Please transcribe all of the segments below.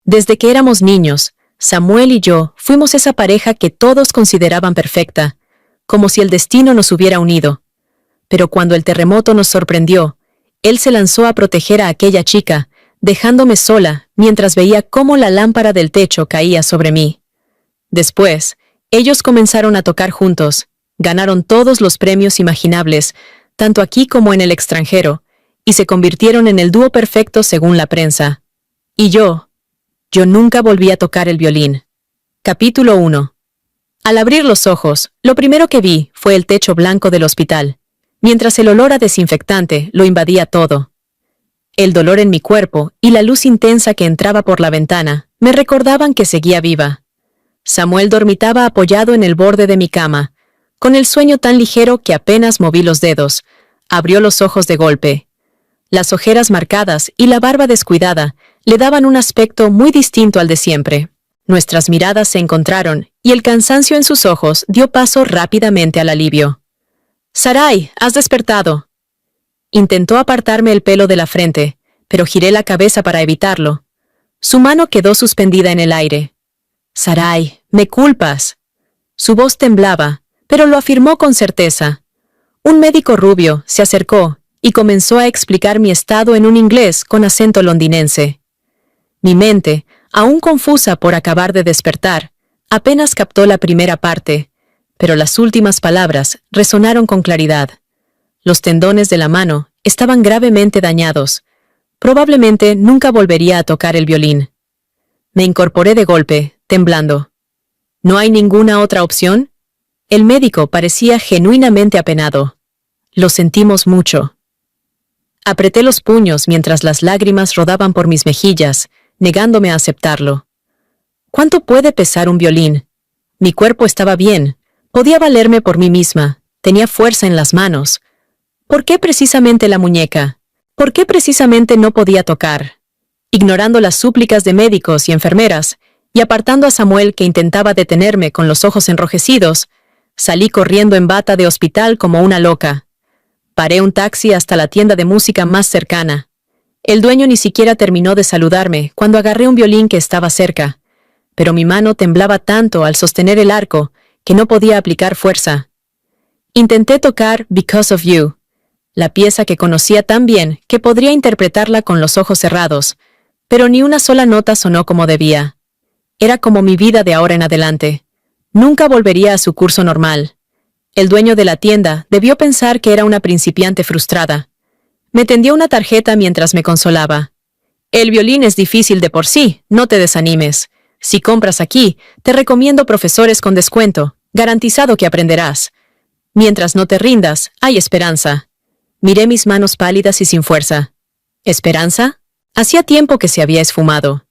Desde que éramos niños, Samuel y yo fuimos esa pareja que todos consideraban perfecta, como si el destino nos hubiera unido. Pero cuando el terremoto nos sorprendió, él se lanzó a proteger a aquella chica, dejándome sola mientras veía cómo la lámpara del techo caía sobre mí. Después, ellos comenzaron a tocar juntos, ganaron todos los premios imaginables, tanto aquí como en el extranjero, y se convirtieron en el dúo perfecto según la prensa. Y yo nunca volví a tocar el violín. Capítulo 1. Al abrir los ojos, lo primero que vi fue el techo blanco del hospital, mientras el olor a desinfectante lo invadía todo. El dolor en mi cuerpo y la luz intensa que entraba por la ventana me recordaban que seguía viva. Samuel dormitaba apoyado en el borde de mi cama, con el sueño tan ligero que apenas moví los dedos. Abrió los ojos de golpe. Las ojeras marcadas y la barba descuidada le daban un aspecto muy distinto al de siempre. Nuestras miradas se encontraron y el cansancio en sus ojos dio paso rápidamente al alivio. «Sarai, has despertado». Intentó apartarme el pelo de la frente, pero giré la cabeza para evitarlo. Su mano quedó suspendida en el aire. «Sarai, me culpas». Su voz temblaba, pero lo afirmó con certeza. Un médico rubio se acercó y comenzó a explicar mi estado en un inglés con acento londinense. Mi mente, aún confusa por acabar de despertar, apenas captó la primera parte, pero las últimas palabras resonaron con claridad. Los tendones de la mano estaban gravemente dañados. Probablemente nunca volvería a tocar el violín. Me incorporé de golpe, temblando. ¿No hay ninguna otra opción? El médico parecía genuinamente apenado. Lo sentimos mucho. Apreté los puños mientras las lágrimas rodaban por mis mejillas, negándome a aceptarlo. ¿Cuánto puede pesar un violín? Mi cuerpo estaba bien. Podía valerme por mí misma. Tenía fuerza en las manos. ¿Por qué precisamente la muñeca? ¿Por qué precisamente no podía tocar? Ignorando las súplicas de médicos y enfermeras, y apartando a Samuel que intentaba detenerme con los ojos enrojecidos, salí corriendo en bata de hospital como una loca. Paré un taxi hasta la tienda de música más cercana. El dueño ni siquiera terminó de saludarme cuando agarré un violín que estaba cerca, pero mi mano temblaba tanto al sostener el arco que no podía aplicar fuerza. Intenté tocar Because of You, la pieza que conocía tan bien que podría interpretarla con los ojos cerrados, pero ni una sola nota sonó como debía. Era como mi vida de ahora en adelante. Nunca volvería a su curso normal. El dueño de la tienda debió pensar que era una principiante frustrada. Me tendió una tarjeta mientras me consolaba. «El violín es difícil de por sí, no te desanimes. Si compras aquí, te recomiendo profesores con descuento, garantizado que aprenderás. Mientras no te rindas, hay esperanza». Miré mis manos pálidas y sin fuerza. ¿Esperanza? Hacía tiempo que se había esfumado.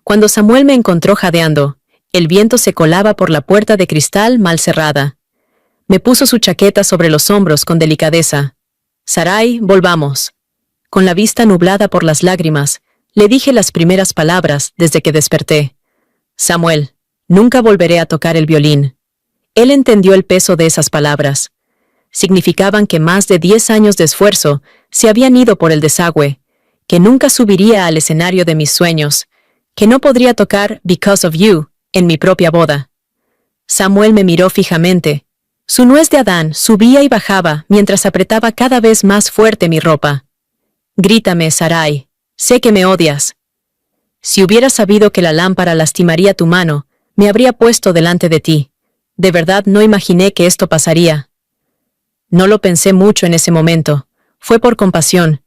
Cuando Samuel me encontró jadeando, el viento se colaba por la puerta de cristal mal cerrada. Me puso su chaqueta sobre los hombros con delicadeza. «Sarai, volvamos». Con la vista nublada por las lágrimas, le dije las primeras palabras desde que desperté. «Samuel, nunca volveré a tocar el violín». Él entendió el peso de esas palabras. Significaban que más de 10 años de esfuerzo se habían ido por el desagüe, que nunca subiría al escenario de mis sueños, que no podría tocar Because of You en mi propia boda. Samuel me miró fijamente. Su nuez de Adán subía y bajaba mientras apretaba cada vez más fuerte mi ropa. «Grítame, Sarai. Sé que me odias». «Si hubiera sabido que la lámpara lastimaría tu mano, me habría puesto delante de ti. De verdad no imaginé que esto pasaría». No lo pensé mucho en ese momento. Fue por compasión.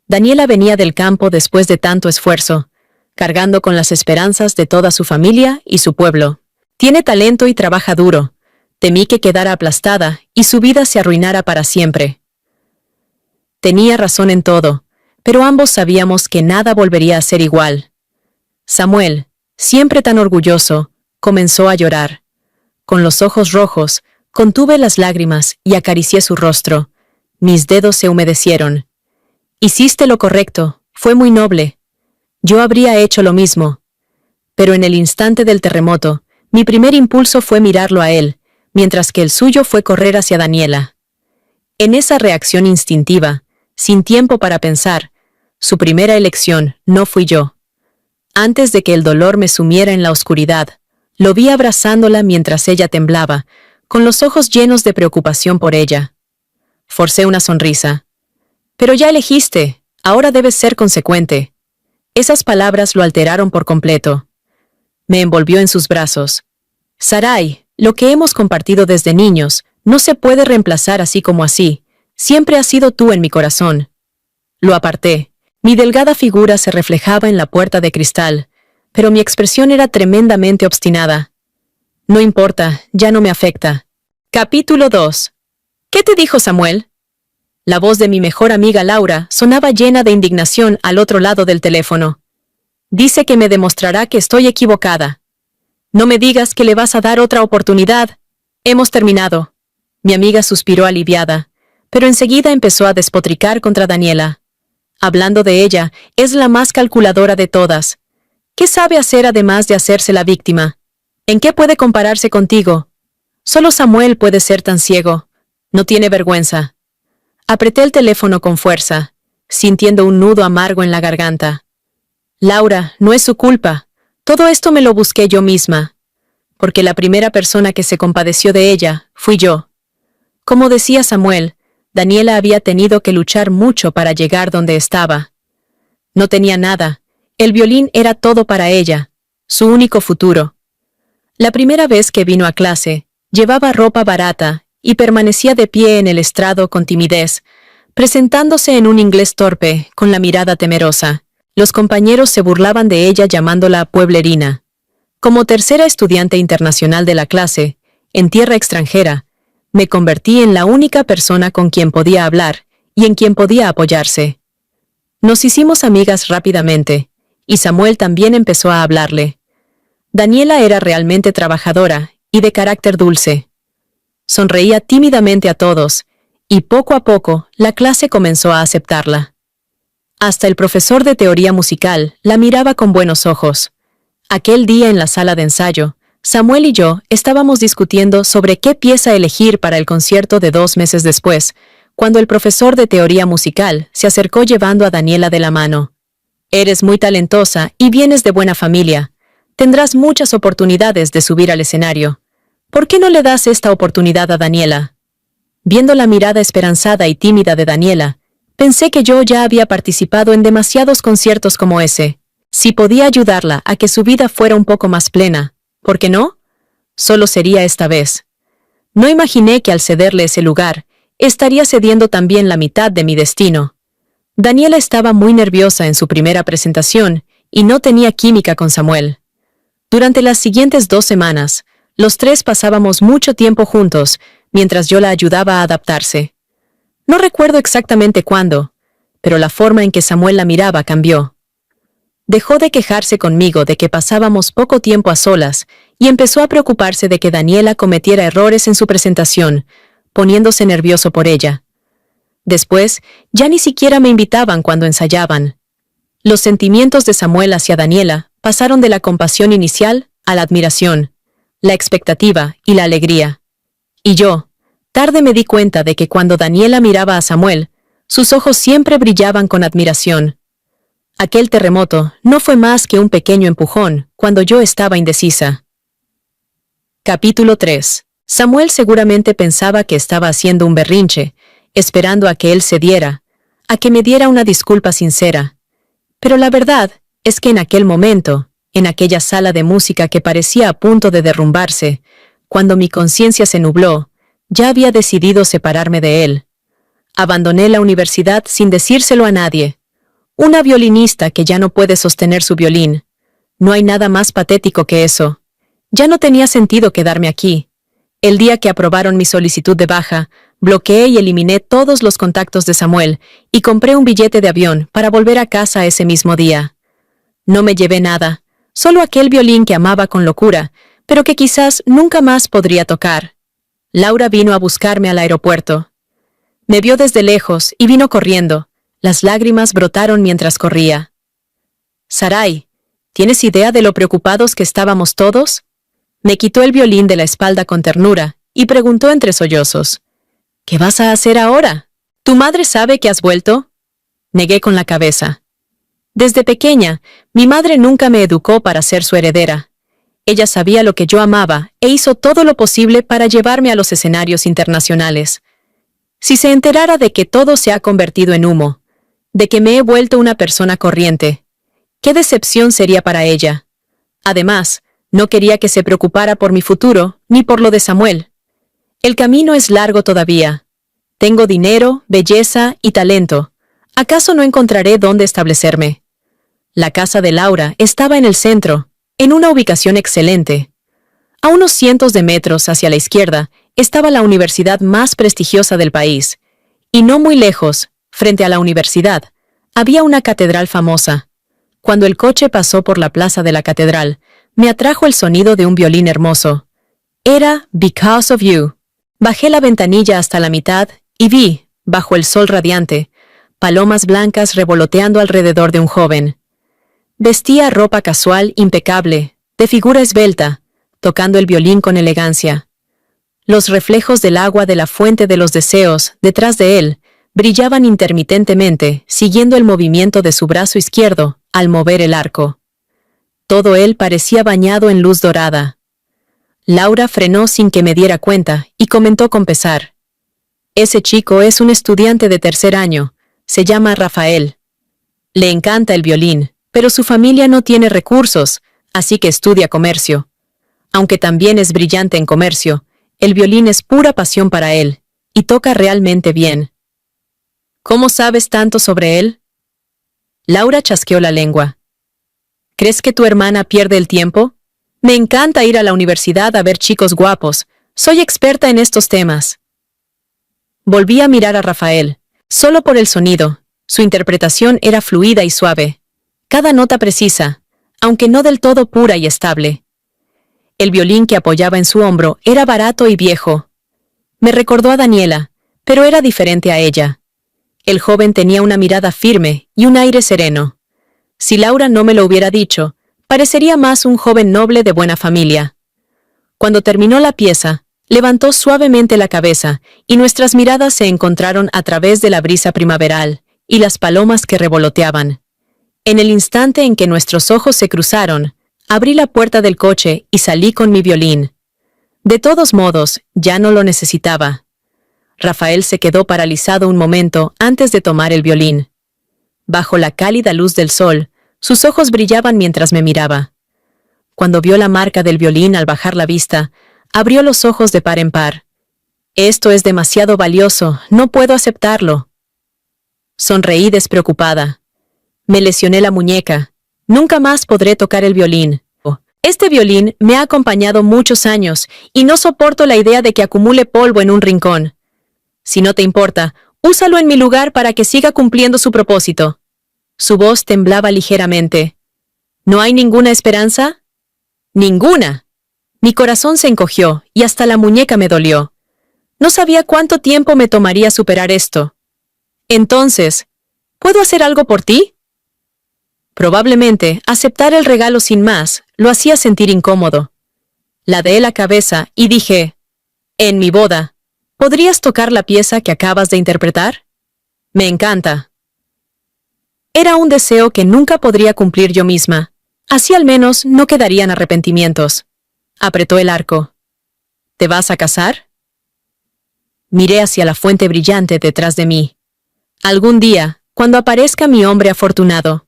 Daniela venía del campo después de tanto esfuerzo, cargando con las esperanzas de toda su familia y su pueblo. Tiene talento y trabaja duro. Temí que quedara aplastada y su vida se arruinara para siempre. Tenía razón en todo, pero ambos sabíamos que nada volvería a ser igual. Samuel, siempre tan orgulloso, comenzó a llorar. Con los ojos rojos, contuve las lágrimas y acaricié su rostro. Mis dedos se humedecieron. «Hiciste lo correcto, fue muy noble. Yo habría hecho lo mismo». Pero en el instante del terremoto, mi primer impulso fue mirarlo a él, mientras que el suyo fue correr hacia Daniela. En esa reacción instintiva, sin tiempo para pensar, su primera elección no fui yo. Antes de que el dolor me sumiera en la oscuridad, lo vi abrazándola mientras ella temblaba, con los ojos llenos de preocupación por ella. Forcé una sonrisa. Pero ya elegiste, ahora debes ser consecuente. Esas palabras lo alteraron por completo. Me envolvió en sus brazos. Sarai, lo que hemos compartido desde niños, no se puede reemplazar así como así. Siempre has sido tú en mi corazón. Lo aparté. Mi delgada figura se reflejaba en la puerta de cristal, pero mi expresión era tremendamente obstinada. No importa, ya no me afecta. Capítulo 2. ¿Qué te dijo Samuel? La voz de mi mejor amiga Laura sonaba llena de indignación al otro lado del teléfono. Dice que me demostrará que estoy equivocada. No me digas que le vas a dar otra oportunidad. Hemos terminado. Mi amiga suspiró aliviada, pero enseguida empezó a despotricar contra Daniela. Hablando de ella, es la más calculadora de todas. ¿Qué sabe hacer además de hacerse la víctima? ¿En qué puede compararse contigo? Solo Samuel puede ser tan ciego. No tiene vergüenza. Apreté el teléfono con fuerza, sintiendo un nudo amargo en la garganta. Laura, no es su culpa. Todo esto me lo busqué yo misma. Porque la primera persona que se compadeció de ella fui yo. Como decía Samuel, Daniela había tenido que luchar mucho para llegar donde estaba. No tenía nada. El violín era todo para ella, su único futuro. La primera vez que vino a clase, llevaba ropa barata y permanecía de pie en el estrado con timidez, presentándose en un inglés torpe, con la mirada temerosa. Los compañeros se burlaban de ella llamándola pueblerina. Como tercera estudiante internacional de la clase, en tierra extranjera, me convertí en la única persona con quien podía hablar y en quien podía apoyarse. Nos hicimos amigas rápidamente, y Samuel también empezó a hablarle. Daniela era realmente trabajadora y de carácter dulce. Sonreía tímidamente a todos, y poco a poco la clase comenzó a aceptarla. Hasta el profesor de teoría musical la miraba con buenos ojos. Aquel día en la sala de ensayo, Samuel y yo estábamos discutiendo sobre qué pieza elegir para el concierto de 2 meses después, cuando el profesor de teoría musical se acercó llevando a Daniela de la mano. Eres muy talentosa y vienes de buena familia. Tendrás muchas oportunidades de subir al escenario. ¿Por qué no le das esta oportunidad a Daniela? Viendo la mirada esperanzada y tímida de Daniela, pensé que yo ya había participado en demasiados conciertos como ese. Si podía ayudarla a que su vida fuera un poco más plena, ¿por qué no? Solo sería esta vez. No imaginé que al cederle ese lugar, estaría cediendo también la mitad de mi destino. Daniela estaba muy nerviosa en su primera presentación y no tenía química con Samuel. Durante las siguientes 2 semanas, los tres pasábamos mucho tiempo juntos, mientras yo la ayudaba a adaptarse. No recuerdo exactamente cuándo, pero la forma en que Samuel la miraba cambió. Dejó de quejarse conmigo de que pasábamos poco tiempo a solas y empezó a preocuparse de que Daniela cometiera errores en su presentación, poniéndose nervioso por ella. Después, ya ni siquiera me invitaban cuando ensayaban. Los sentimientos de Samuel hacia Daniela pasaron de la compasión inicial a la admiración, la expectativa y la alegría. Y yo, tarde me di cuenta de que cuando Daniela miraba a Samuel, sus ojos siempre brillaban con admiración. Aquel terremoto no fue más que un pequeño empujón cuando yo estaba indecisa. Capítulo 3. Samuel seguramente pensaba que estaba haciendo un berrinche, esperando a que él cediera, a que me diera una disculpa sincera. Pero la verdad es que en aquel momento, en aquella sala de música que parecía a punto de derrumbarse, cuando mi conciencia se nubló, ya había decidido separarme de él. Abandoné la universidad sin decírselo a nadie. Una violinista que ya no puede sostener su violín. No hay nada más patético que eso. Ya no tenía sentido quedarme aquí. El día que aprobaron mi solicitud de baja, bloqueé y eliminé todos los contactos de Samuel y compré un billete de avión para volver a casa ese mismo día. No me llevé nada, solo aquel violín que amaba con locura, pero que quizás nunca más podría tocar. Laura vino a buscarme al aeropuerto. Me vio desde lejos y vino corriendo. Las lágrimas brotaron mientras corría. Sarai, ¿tienes idea de lo preocupados que estábamos todos? Me quitó el violín de la espalda con ternura y preguntó entre sollozos. ¿Qué vas a hacer ahora? ¿Tu madre sabe que has vuelto? Negué con la cabeza. Desde pequeña, mi madre nunca me educó para ser su heredera. Ella sabía lo que yo amaba e hizo todo lo posible para llevarme a los escenarios internacionales. Si se enterara de que todo se ha convertido en humo, de que me he vuelto una persona corriente, qué decepción sería para ella. Además, no quería que se preocupara por mi futuro ni por lo de Samuel. El camino es largo todavía. Tengo dinero, belleza y talento. ¿Acaso no encontraré dónde establecerme? La casa de Laura estaba en el centro, en una ubicación excelente. A unos cientos de metros hacia la izquierda estaba la universidad más prestigiosa del país, y no muy lejos, frente a la universidad, había una catedral famosa. Cuando el coche pasó por la plaza de la catedral, me atrajo el sonido de un violín hermoso. Era Because of You. Bajé la ventanilla hasta la mitad y vi, bajo el sol radiante, palomas blancas revoloteando alrededor de un joven. Vestía ropa casual impecable, de figura esbelta, tocando el violín con elegancia. Los reflejos del agua de la fuente de los deseos, detrás de él, brillaban intermitentemente, siguiendo el movimiento de su brazo izquierdo al mover el arco. Todo él parecía bañado en luz dorada. Laura frenó sin que me diera cuenta y comentó con pesar: «Ese chico es un estudiante de tercer año, se llama Rafael. Le encanta el violín, pero su familia no tiene recursos, así que estudia comercio. Aunque también es brillante en comercio, el violín es pura pasión para él, y toca realmente bien». «¿Cómo sabes tanto sobre él?». Laura chasqueó la lengua. «¿Crees que tu hermana pierde el tiempo? Me encanta ir a la universidad a ver chicos guapos. Soy experta en estos temas». Volví a mirar a Rafael, solo por el sonido. Su interpretación era fluida y suave. Cada nota precisa, aunque no del todo pura y estable. El violín que apoyaba en su hombro era barato y viejo. Me recordó a Daniela, pero era diferente a ella. El joven tenía una mirada firme y un aire sereno. Si Laura no me lo hubiera dicho, parecería más un joven noble de buena familia. Cuando terminó la pieza, levantó suavemente la cabeza y nuestras miradas se encontraron a través de la brisa primaveral y las palomas que revoloteaban. En el instante en que nuestros ojos se cruzaron, abrí la puerta del coche y salí con mi violín. De todos modos, ya no lo necesitaba. Rafael se quedó paralizado un momento antes de tomar el violín. Bajo la cálida luz del sol, sus ojos brillaban mientras me miraba. Cuando vio la marca del violín al bajar la vista, abrió los ojos de par en par. «Esto es demasiado valioso, no puedo aceptarlo». Sonreí despreocupada. Me lesioné la muñeca. Nunca más podré tocar el violín. Este violín me ha acompañado muchos años y no soporto la idea de que acumule polvo en un rincón. Si no te importa, úsalo en mi lugar para que siga cumpliendo su propósito». Su voz temblaba ligeramente. «¿No hay ninguna esperanza?». «Ninguna». Mi corazón se encogió y hasta la muñeca me dolió. No sabía cuánto tiempo me tomaría superar esto. «Entonces, ¿puedo hacer algo por ti?». Probablemente, aceptar el regalo sin más lo hacía sentir incómodo. Ladeé la cabeza y dije: «En mi boda, ¿podrías tocar la pieza que acabas de interpretar? Me encanta». Era un deseo que nunca podría cumplir yo misma. Así al menos no quedarían arrepentimientos. Apretó el arco. «¿Te vas a casar?». Miré hacia la fuente brillante detrás de mí. Algún día, cuando aparezca mi hombre afortunado.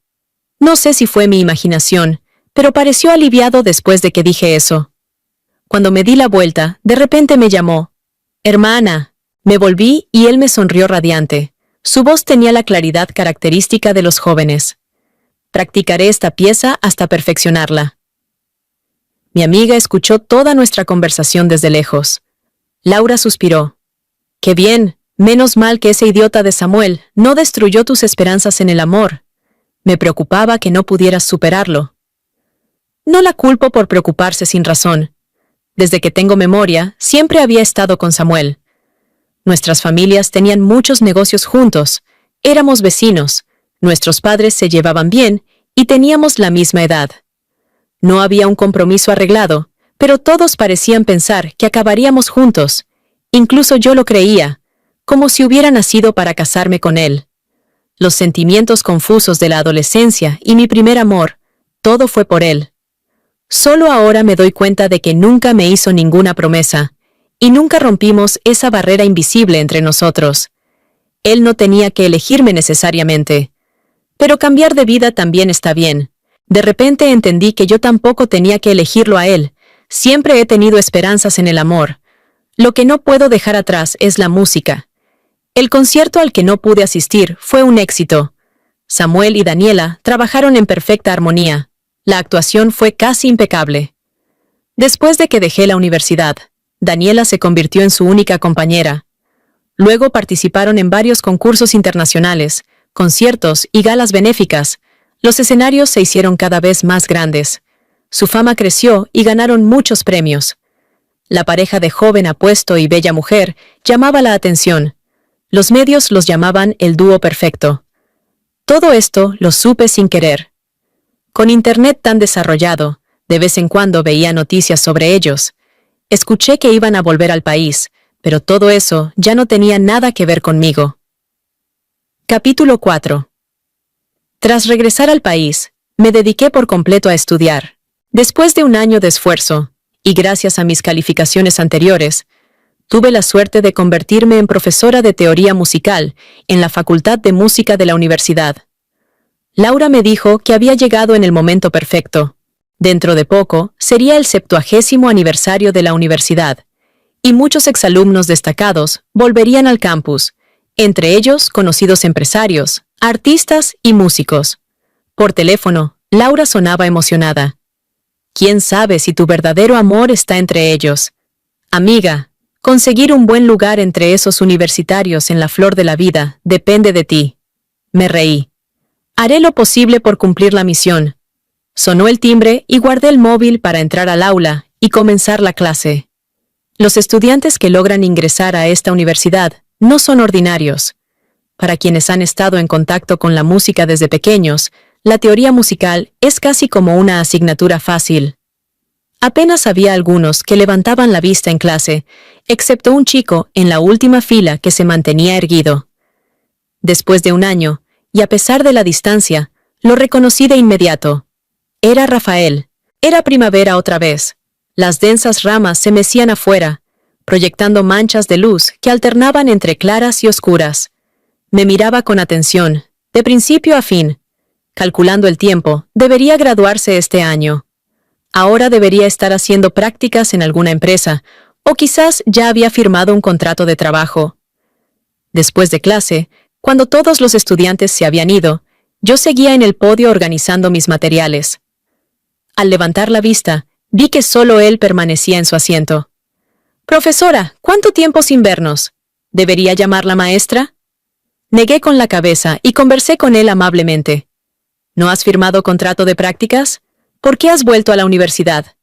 No sé si fue mi imaginación, pero pareció aliviado después de que dije eso. Cuando me di la vuelta, de repente me llamó: «Hermana». Me volví y él me sonrió radiante. Su voz tenía la claridad característica de los jóvenes. «Practicaré esta pieza hasta perfeccionarla». Mi amiga escuchó toda nuestra conversación desde lejos. Laura suspiró. «Qué bien, menos mal que ese idiota de Samuel no destruyó tus esperanzas en el amor. Me preocupaba que no pudieras superarlo». No la culpo por preocuparse sin razón. Desde que tengo memoria, siempre había estado con Samuel. Nuestras familias tenían muchos negocios juntos, éramos vecinos, nuestros padres se llevaban bien y teníamos la misma edad. No había un compromiso arreglado, pero todos parecían pensar que acabaríamos juntos. Incluso yo lo creía, como si hubiera nacido para casarme con él. los sentimientos confusos de la adolescencia y mi primer amor, todo fue por él. Solo ahora me doy cuenta de que nunca me hizo ninguna promesa, y nunca rompimos esa barrera invisible entre nosotros. Él no tenía que elegirme necesariamente. Pero cambiar de vida también está bien. De repente entendí que yo tampoco tenía que elegirlo a él. Siempre he tenido esperanzas en el amor. Lo que no puedo dejar atrás es la música. El concierto al que no pude asistir fue un éxito. Samuel y Daniela trabajaron en perfecta armonía. La actuación fue casi impecable. Después de que dejé la universidad, Daniela se convirtió en su única compañera. Luego participaron en varios concursos internacionales, conciertos y galas benéficas. Los escenarios se hicieron cada vez más grandes. Su fama creció y ganaron muchos premios. La pareja de joven apuesto y bella mujer llamaba la atención. Los medios los llamaban el dúo perfecto. Todo esto lo supe sin querer. Con Internet tan desarrollado, de vez en cuando veía noticias sobre ellos. Escuché que iban a volver al país, pero todo eso ya no tenía nada que ver conmigo. Capítulo 4. Tras regresar al país, me dediqué por completo a estudiar. Después de un año de esfuerzo, y gracias a mis calificaciones anteriores, tuve la suerte de convertirme en profesora de teoría musical en la Facultad de Música de la universidad. Laura me dijo que había llegado en el momento perfecto. Dentro de poco sería el 70º aniversario de la universidad, y muchos exalumnos destacados volverían al campus, entre ellos conocidos empresarios, artistas y músicos. Por teléfono, Laura sonaba emocionada. ¿Quién sabe si tu verdadero amor está entre ellos? Amiga, conseguir un buen lugar entre esos universitarios en la flor de la vida depende de ti. Me reí. Haré lo posible por cumplir la misión. Sonó el timbre y guardé el móvil para entrar al aula y comenzar la clase. Los estudiantes que logran ingresar a esta universidad no son ordinarios. Para quienes han estado en contacto con la música desde pequeños, la teoría musical es casi como una asignatura fácil. Apenas había algunos que levantaban la vista en clase, excepto un chico en la última fila que se mantenía erguido. Después de un año, y a pesar de la distancia, lo reconocí de inmediato. Era Rafael. Era primavera otra vez. Las densas ramas se mecían afuera, proyectando manchas de luz que alternaban entre claras y oscuras. Me miraba con atención, de principio a fin. Calculando el tiempo, debería graduarse este año. Ahora debería estar haciendo prácticas en alguna empresa, o quizás ya había firmado un contrato de trabajo. Después de clase, cuando todos los estudiantes se habían ido, yo seguía en el podio organizando mis materiales. Al levantar la vista, vi que solo él permanecía en su asiento. «Profesora, ¿cuánto tiempo sin vernos? ¿Debería llamar la maestra?» Negué con la cabeza y conversé con él amablemente. «¿No has firmado contrato de prácticas? ¿Por qué has vuelto a la universidad?»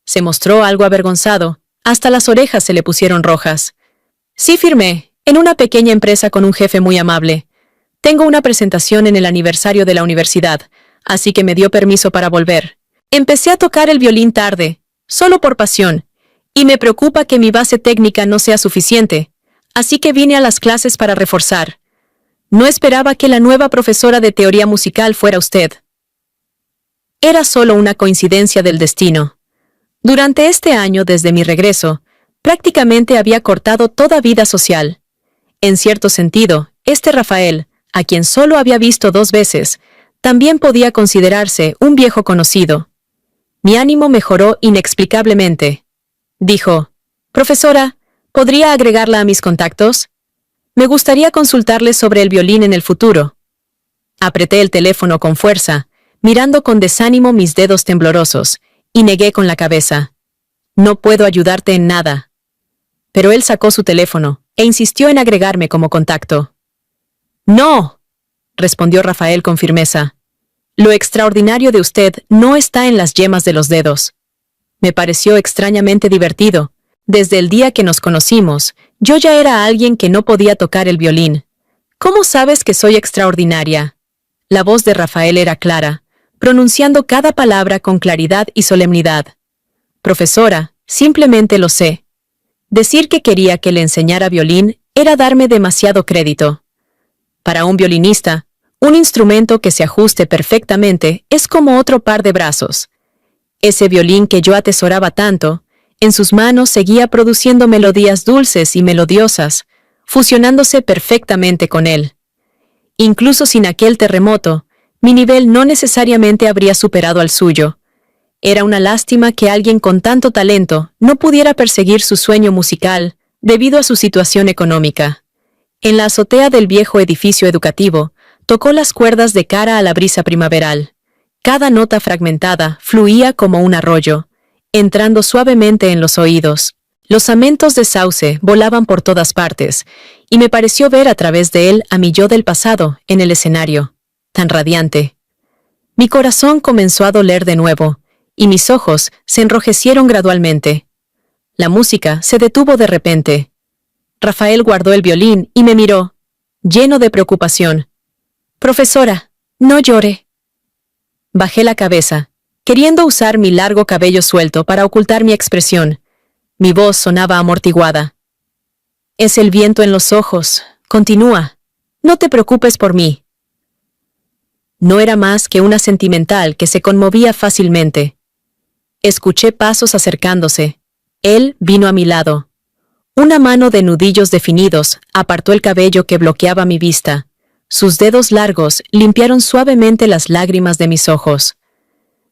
Se mostró algo avergonzado, hasta las orejas se le pusieron rojas. «Sí firmé. En una pequeña empresa con un jefe muy amable. Tengo una presentación en el aniversario de la universidad, así que me dio permiso para volver. Empecé a tocar el violín tarde, solo por pasión, y me preocupa que mi base técnica no sea suficiente, así que vine a las clases para reforzar. No esperaba que la nueva profesora de teoría musical fuera usted». Era solo una coincidencia del destino. Durante este año desde mi regreso, prácticamente había cortado toda vida social. En cierto sentido, este Rafael, a quien solo había visto 2 veces, también podía considerarse un viejo conocido. Mi ánimo mejoró inexplicablemente. Dijo: «Profesora, ¿podría agregarla a mis contactos? Me gustaría consultarle sobre el violín en el futuro». Apreté el teléfono con fuerza, mirando con desánimo mis dedos temblorosos, y negué con la cabeza. «No puedo ayudarte en nada». Pero él sacó su teléfono e insistió en agregarme como contacto. «No», respondió Rafael con firmeza. «Lo extraordinario de usted no está en las yemas de los dedos». Me pareció extrañamente divertido. Desde el día que nos conocimos, yo ya era alguien que no podía tocar el violín. «¿Cómo sabes que soy extraordinaria?» La voz de Rafael era clara, pronunciando cada palabra con claridad y solemnidad. «Profesora, simplemente lo sé». Decir que quería que le enseñara violín era darme demasiado crédito. Para un violinista, Un instrumento que se ajuste perfectamente es como otro par de brazos. Ese violín que yo atesoraba tanto, en sus manos seguía produciendo melodías dulces y melodiosas, fusionándose perfectamente con él. Incluso sin aquel terremoto, mi nivel no necesariamente habría superado al suyo. Era una lástima que alguien con tanto talento no pudiera perseguir su sueño musical debido a su situación económica. En la azotea del viejo edificio educativo, tocó las cuerdas de cara a la brisa primaveral. Cada nota fragmentada fluía como un arroyo, entrando suavemente en los oídos. Los amentos de sauce volaban por todas partes, y me pareció ver a través de él a mi yo del pasado en el escenario, tan radiante. Mi corazón comenzó a doler de nuevo, y mis ojos se enrojecieron gradualmente. La música se detuvo de repente. Rafael guardó el violín y me miró, lleno de preocupación. «Profesora, no llore». Bajé la cabeza, queriendo usar mi largo cabello suelto para ocultar mi expresión. Mi voz sonaba amortiguada. «Es el viento en los ojos. Continúa. No te preocupes por mí». No era más que una sentimental que se conmovía fácilmente. Escuché pasos acercándose. Él vino a mi lado. Una mano de nudillos definidos apartó el cabello que bloqueaba mi vista. Sus dedos largos limpiaron suavemente las lágrimas de mis ojos.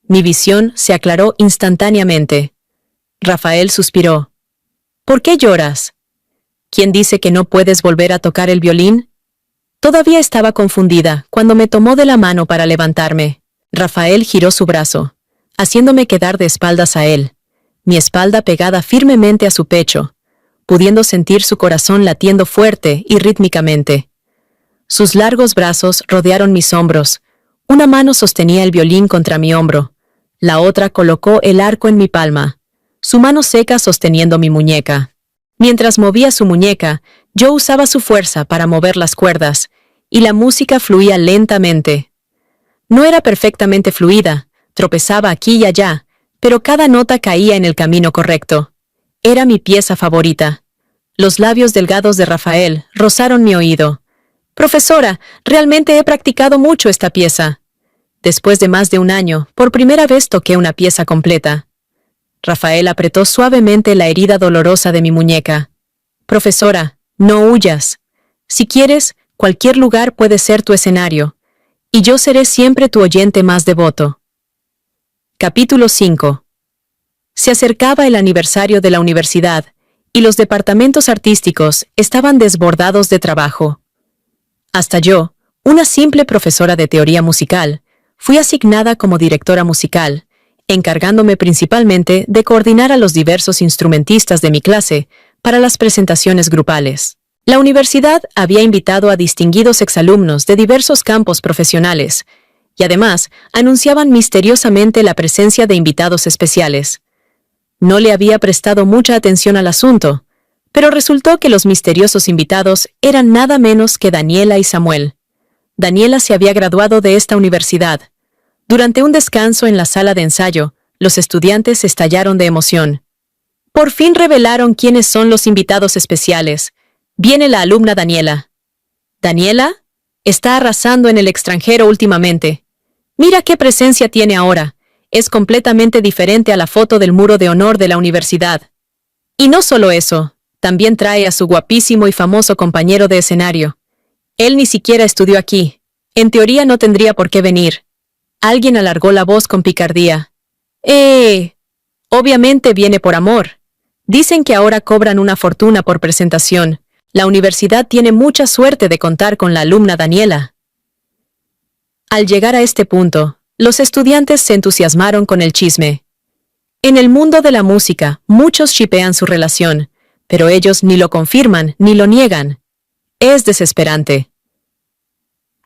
Mi visión se aclaró instantáneamente. Rafael suspiró. «¿Por qué lloras? ¿Quién dice que no puedes volver a tocar el violín?» Todavía estaba confundida cuando me tomó de la mano para levantarme. Rafael giró su brazo, haciéndome quedar de espaldas a él, mi espalda pegada firmemente a su pecho, pudiendo sentir su corazón latiendo fuerte y rítmicamente. Sus largos brazos rodearon mis hombros. Una mano sostenía el violín contra mi hombro. La otra colocó el arco en mi palma, su mano seca sosteniendo mi muñeca. Mientras movía su muñeca, yo usaba su fuerza para mover las cuerdas, y la música fluía lentamente. No era perfectamente fluida, tropezaba aquí y allá, pero cada nota caía en el camino correcto. Era mi pieza favorita. Los labios delgados de Rafael rozaron mi oído. «Profesora, realmente he practicado mucho esta pieza». Después de más de un año, por primera vez toqué una pieza completa. Rafael apretó suavemente la herida dolorosa de mi muñeca. «Profesora, no huyas. Si quieres, cualquier lugar puede ser tu escenario, y yo seré siempre tu oyente más devoto». Capítulo 5. Se acercaba el aniversario de la universidad, y los departamentos artísticos estaban desbordados de trabajo. Hasta yo, una simple profesora de teoría musical, fui asignada como directora musical, encargándome principalmente de coordinar a los diversos instrumentistas de mi clase para las presentaciones grupales. La universidad había invitado a distinguidos exalumnos de diversos campos profesionales, y además anunciaban misteriosamente la presencia de invitados especiales. No le había prestado mucha atención al asunto, pero resultó que los misteriosos invitados eran nada menos que Daniela y Samuel. Daniela se había graduado de esta universidad. Durante un descanso en la sala de ensayo, los estudiantes estallaron de emoción. Por fin revelaron quiénes son los invitados especiales. Viene la alumna Daniela. ¿Daniela? Está arrasando en el extranjero últimamente. Mira qué presencia tiene ahora. Es completamente diferente a la foto del muro de honor de la universidad. Y no solo eso, también trae a su guapísimo y famoso compañero de escenario. Él ni siquiera estudió aquí. En teoría no tendría por qué venir. Alguien alargó la voz con picardía. Obviamente viene por amor. Dicen que ahora cobran una fortuna por presentación. La universidad tiene mucha suerte de contar con la alumna Daniela». Al llegar a este punto, los estudiantes se entusiasmaron con el chisme. En el mundo de la música, muchos shippean su relación, pero ellos ni lo confirman ni lo niegan. Es desesperante.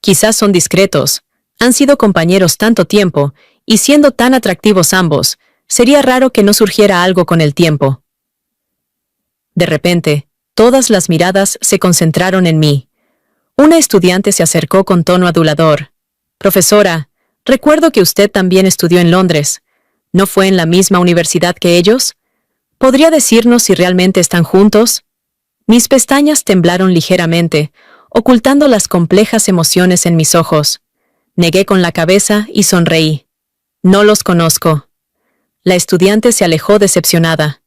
Quizás son discretos, han sido compañeros tanto tiempo, y siendo tan atractivos ambos, sería raro que no surgiera algo con el tiempo. De repente, todas las miradas se concentraron en mí. Una estudiante se acercó con tono adulador. «Profesora, recuerdo que usted también estudió en Londres. ¿No fue en la misma universidad que ellos? ¿Podría decirnos si realmente están juntos?» Mis pestañas temblaron ligeramente, ocultando las complejas emociones en mis ojos. Negué con la cabeza y sonreí. No los conozco. La estudiante se alejó decepcionada.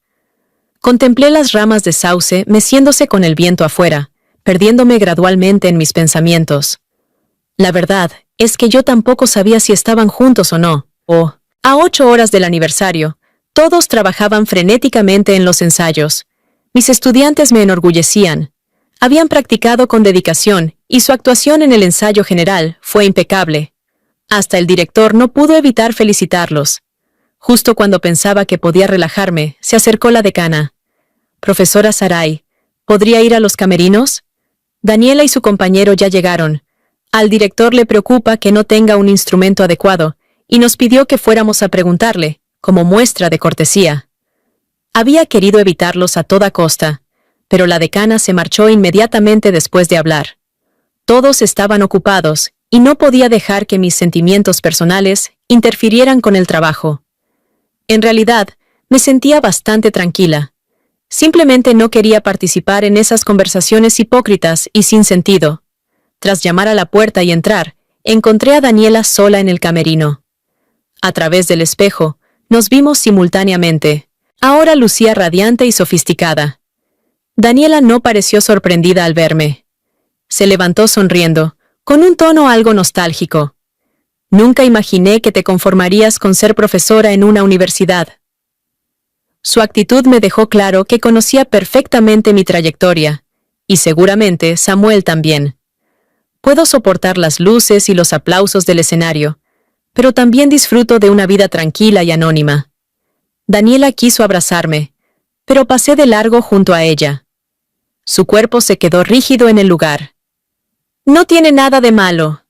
Contemplé las ramas de sauce meciéndose con el viento afuera, perdiéndome gradualmente en mis pensamientos. La verdad es que yo tampoco sabía si estaban juntos o no. A 8 horas del aniversario, todos trabajaban frenéticamente en los ensayos. Mis estudiantes me enorgullecían. Habían practicado con dedicación y su actuación en el ensayo general fue impecable. Hasta el director no pudo evitar felicitarlos. Justo cuando pensaba que podía relajarme, se acercó la decana. «Profesora Sarai, ¿podría ir a los camerinos?» Daniela y su compañero ya llegaron. Al director le preocupa que no tenga un instrumento adecuado y nos pidió que fuéramos a preguntarle, como muestra de cortesía. Había querido evitarlos a toda costa, pero la decana se marchó inmediatamente después de hablar. Todos estaban ocupados y no podía dejar que mis sentimientos personales interfirieran con el trabajo. En realidad, me sentía bastante tranquila. Simplemente no quería participar en esas conversaciones hipócritas y sin sentido. Tras llamar a la puerta y entrar, encontré a Daniela sola en el camerino. A través del espejo, nos vimos simultáneamente. Ahora lucía radiante y sofisticada. Daniela no pareció sorprendida al verme. Se levantó sonriendo, con un tono algo nostálgico. «Nunca imaginé que te conformarías con ser profesora en una universidad». Su actitud me dejó claro que conocía perfectamente mi trayectoria, y seguramente Samuel también. Puedo soportar las luces y los aplausos del escenario, pero también disfruto de una vida tranquila y anónima. Daniela quiso abrazarme, pero pasé de largo junto a ella. Su cuerpo se quedó rígido en el lugar. «No tiene nada de malo»,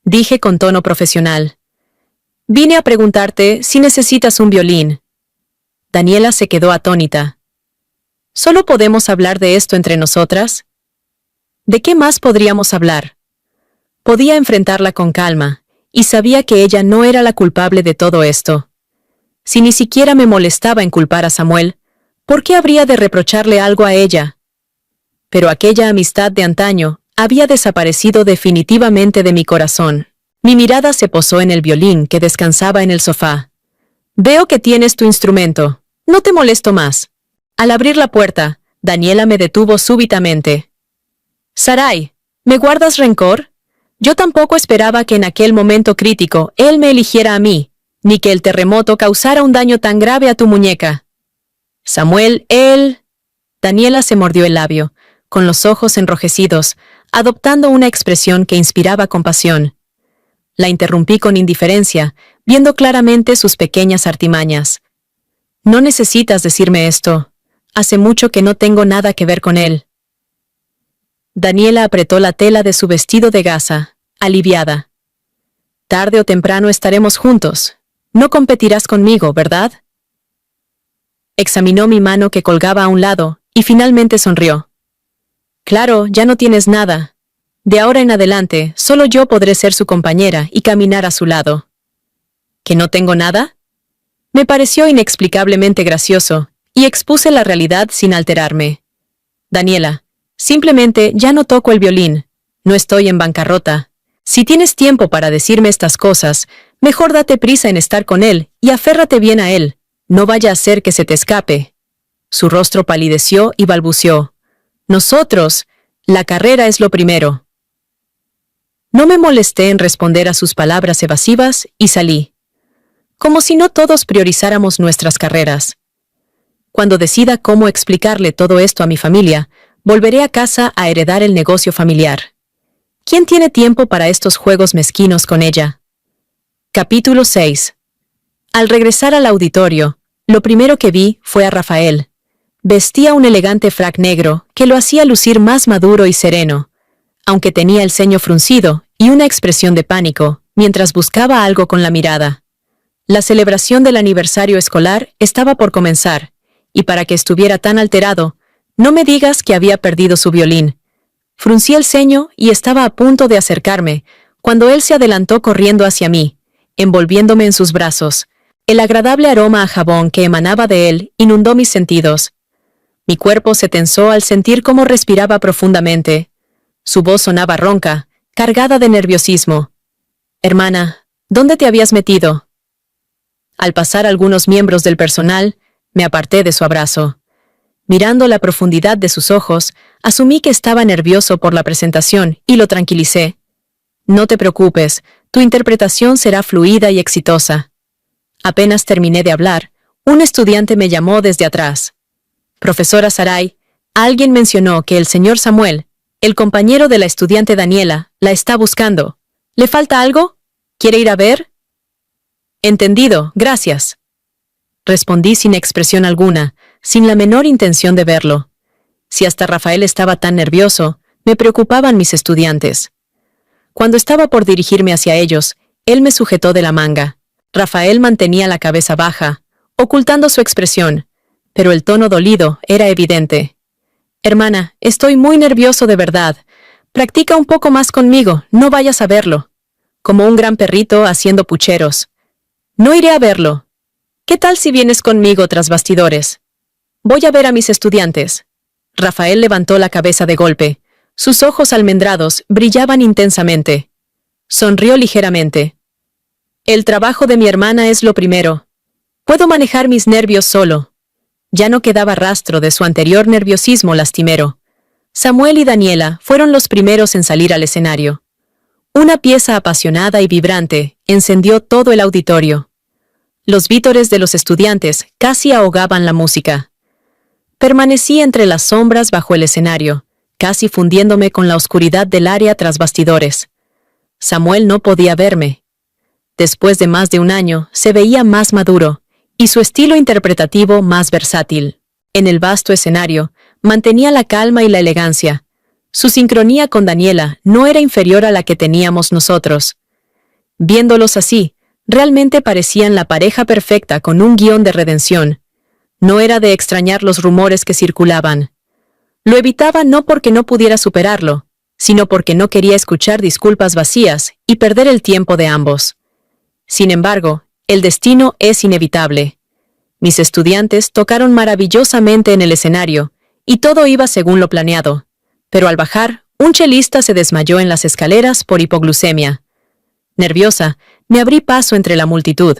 dije con tono profesional. «Vine a preguntarte si necesitas un violín». Daniela se quedó atónita. «¿Solo podemos hablar de esto entre nosotras?» ¿De qué más podríamos hablar? Podía enfrentarla con calma, y sabía que ella no era la culpable de todo esto. Si ni siquiera me molestaba en culpar a Samuel, ¿por qué habría de reprocharle algo a ella? Pero aquella amistad de antaño había desaparecido definitivamente de mi corazón. Mi mirada se posó en el violín que descansaba en el sofá. «Veo que tienes tu instrumento. No te molesto más». Al abrir la puerta, Daniela me detuvo súbitamente. «Sarai, ¿me guardas rencor? Yo tampoco esperaba que en aquel momento crítico él me eligiera a mí, ni que el terremoto causara un daño tan grave a tu muñeca». «Samuel, él...» Daniela se mordió el labio, con los ojos enrojecidos, adoptando una expresión que inspiraba compasión. La interrumpí con indiferencia, viendo claramente sus pequeñas artimañas. «No necesitas decirme esto. Hace mucho que no tengo nada que ver con él». Daniela apretó la tela de su vestido de gasa, aliviada. «Tarde o temprano estaremos juntos. No competirás conmigo, ¿verdad?» Examinó mi mano que colgaba a un lado y finalmente sonrió. «Claro, ya no tienes nada. De ahora en adelante, solo yo podré ser su compañera y caminar a su lado». ¿Que no tengo nada? Me pareció inexplicablemente gracioso, y expuse la realidad sin alterarme. «Daniela, simplemente ya no toco el violín. No estoy en bancarrota. Si tienes tiempo para decirme estas cosas, mejor date prisa en estar con él y aférrate bien a él. No vaya a ser que se te escape». Su rostro palideció y balbuceó. «Nosotros, la carrera es lo primero». No me molesté en responder a sus palabras evasivas y salí. Como si no todos priorizáramos nuestras carreras. Cuando decida cómo explicarle todo esto a mi familia, volveré a casa a heredar el negocio familiar. ¿Quién tiene tiempo para estos juegos mezquinos con ella? Capítulo 6. Al regresar al auditorio, lo primero que vi fue a Rafael. Vestía un elegante frac negro que lo hacía lucir más maduro y sereno, aunque tenía el ceño fruncido y una expresión de pánico, mientras buscaba algo con la mirada. La celebración del aniversario escolar estaba por comenzar, y para que estuviera tan alterado, no me digas que había perdido su violín. Fruncí el ceño y estaba a punto de acercarme, cuando él se adelantó corriendo hacia mí, envolviéndome en sus brazos. El agradable aroma a jabón que emanaba de él inundó mis sentidos. Mi cuerpo se tensó al sentir cómo respiraba profundamente. Su voz sonaba ronca, cargada de nerviosismo. Hermana, ¿dónde te habías metido? Al pasar algunos miembros del personal, me aparté de su abrazo. Mirando la profundidad de sus ojos, asumí que estaba nervioso por la presentación y lo tranquilicé. No te preocupes, tu interpretación será fluida y exitosa. Apenas terminé de hablar, un estudiante me llamó desde atrás. Profesora Sarai, alguien mencionó que el señor Samuel, el compañero de la estudiante Daniela, la está buscando. ¿Le falta algo? ¿Quiere ir a ver? Entendido, gracias. Respondí sin expresión alguna, sin la menor intención de verlo. Si hasta Rafael estaba tan nervioso, me preocupaban mis estudiantes. Cuando estaba por dirigirme hacia ellos, él me sujetó de la manga. Rafael mantenía la cabeza baja, ocultando su expresión, pero el tono dolido era evidente. Hermana, estoy muy nervioso de verdad. Practica un poco más conmigo, no vayas a verlo. Como un gran perrito haciendo pucheros. No iré a verlo. ¿Qué tal si vienes conmigo tras bastidores? Voy a ver a mis estudiantes. Rafael levantó la cabeza de golpe. Sus ojos almendrados brillaban intensamente. Sonrió ligeramente. El trabajo de mi hermana es lo primero. Puedo manejar mis nervios solo. Ya no quedaba rastro de su anterior nerviosismo lastimero. Samuel y Daniela fueron los primeros en salir al escenario. Una pieza apasionada y vibrante encendió todo el auditorio. Los vítores de los estudiantes casi ahogaban la música. Permanecí entre las sombras bajo el escenario, casi fundiéndome con la oscuridad del área tras bastidores. Samuel no podía verme. Después de más de un año, se veía más maduro, y su estilo interpretativo más versátil. En el vasto escenario, mantenía la calma y la elegancia. Su sincronía con Daniela no era inferior a la que teníamos nosotros. Viéndolos así, realmente parecían la pareja perfecta con un guión de redención. No era de extrañar los rumores que circulaban. Lo evitaba no porque no pudiera superarlo, sino porque no quería escuchar disculpas vacías y perder el tiempo de ambos. Sin embargo, el destino es inevitable. Mis estudiantes tocaron maravillosamente en el escenario, y todo iba según lo planeado. Pero al bajar, un chelista se desmayó en las escaleras por hipoglucemia. Nerviosa, me abrí paso entre la multitud.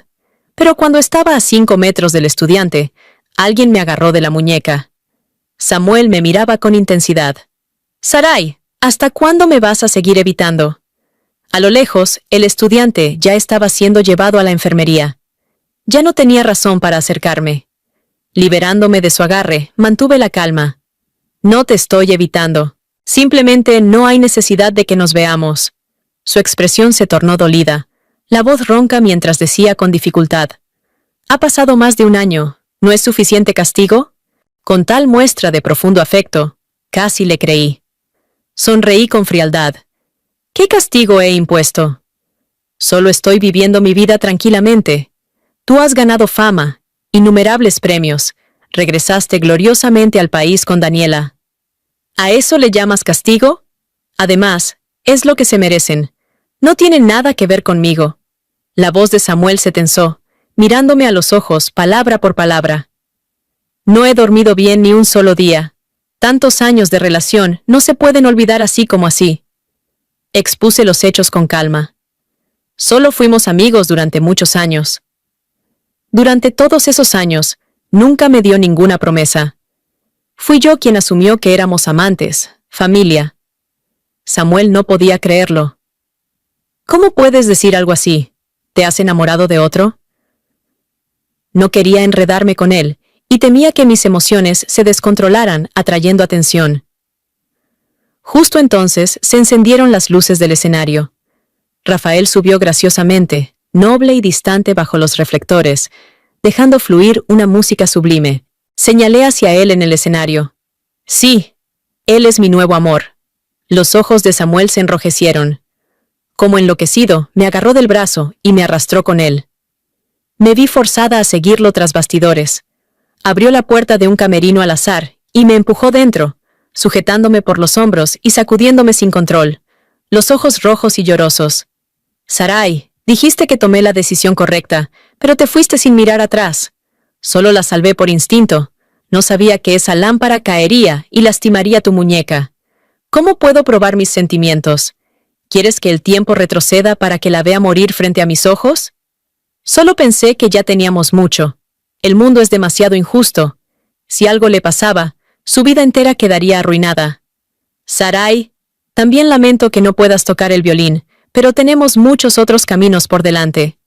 Pero cuando estaba a 5 metros del estudiante, alguien me agarró de la muñeca. Samuel me miraba con intensidad. «Sarai, ¿hasta cuándo me vas a seguir evitando?» A lo lejos, el estudiante ya estaba siendo llevado a la enfermería. Ya no tenía razón para acercarme. Liberándome de su agarre, mantuve la calma. «No te estoy evitando. Simplemente no hay necesidad de que nos veamos». Su expresión se tornó dolida, la voz ronca mientras decía con dificultad. «Ha pasado más de un año. ¿No es suficiente castigo?» Con tal muestra de profundo afecto, casi le creí. Sonreí con frialdad. ¿Qué castigo he impuesto? Solo estoy viviendo mi vida tranquilamente. Tú has ganado fama, innumerables premios, regresaste gloriosamente al país con Daniela. ¿A eso le llamas castigo? Además, es lo que se merecen. No tiene nada que ver conmigo. La voz de Samuel se tensó, mirándome a los ojos palabra por palabra. No he dormido bien ni un solo día. Tantos años de relación no se pueden olvidar así como así. Expuse los hechos con calma. Solo fuimos amigos durante muchos años. Durante todos esos años, nunca me dio ninguna promesa. Fui yo quien asumió que éramos amantes, familia. Samuel no podía creerlo. ¿Cómo puedes decir algo así? ¿Te has enamorado de otro? No quería enredarme con él, y temía que mis emociones se descontrolaran, atrayendo atención. Justo entonces se encendieron las luces del escenario. Rafael subió graciosamente, noble y distante bajo los reflectores, dejando fluir una música sublime. Señalé hacia él en el escenario. Sí, él es mi nuevo amor. Los ojos de Samuel se enrojecieron. Como enloquecido, me agarró del brazo y me arrastró con él. Me vi forzada a seguirlo tras bastidores. Abrió la puerta de un camerino al azar y me empujó dentro, sujetándome por los hombros y sacudiéndome sin control, los ojos rojos y llorosos. «Sarai, dijiste que tomé la decisión correcta, pero te fuiste sin mirar atrás. Solo la salvé por instinto. No sabía que esa lámpara caería y lastimaría tu muñeca. ¿Cómo puedo probar mis sentimientos? ¿Quieres que el tiempo retroceda para que la vea morir frente a mis ojos? Solo pensé que ya teníamos mucho. El mundo es demasiado injusto. Si algo le pasaba, su vida entera quedaría arruinada. Sarai, también lamento que no puedas tocar el violín, pero tenemos muchos otros caminos por delante.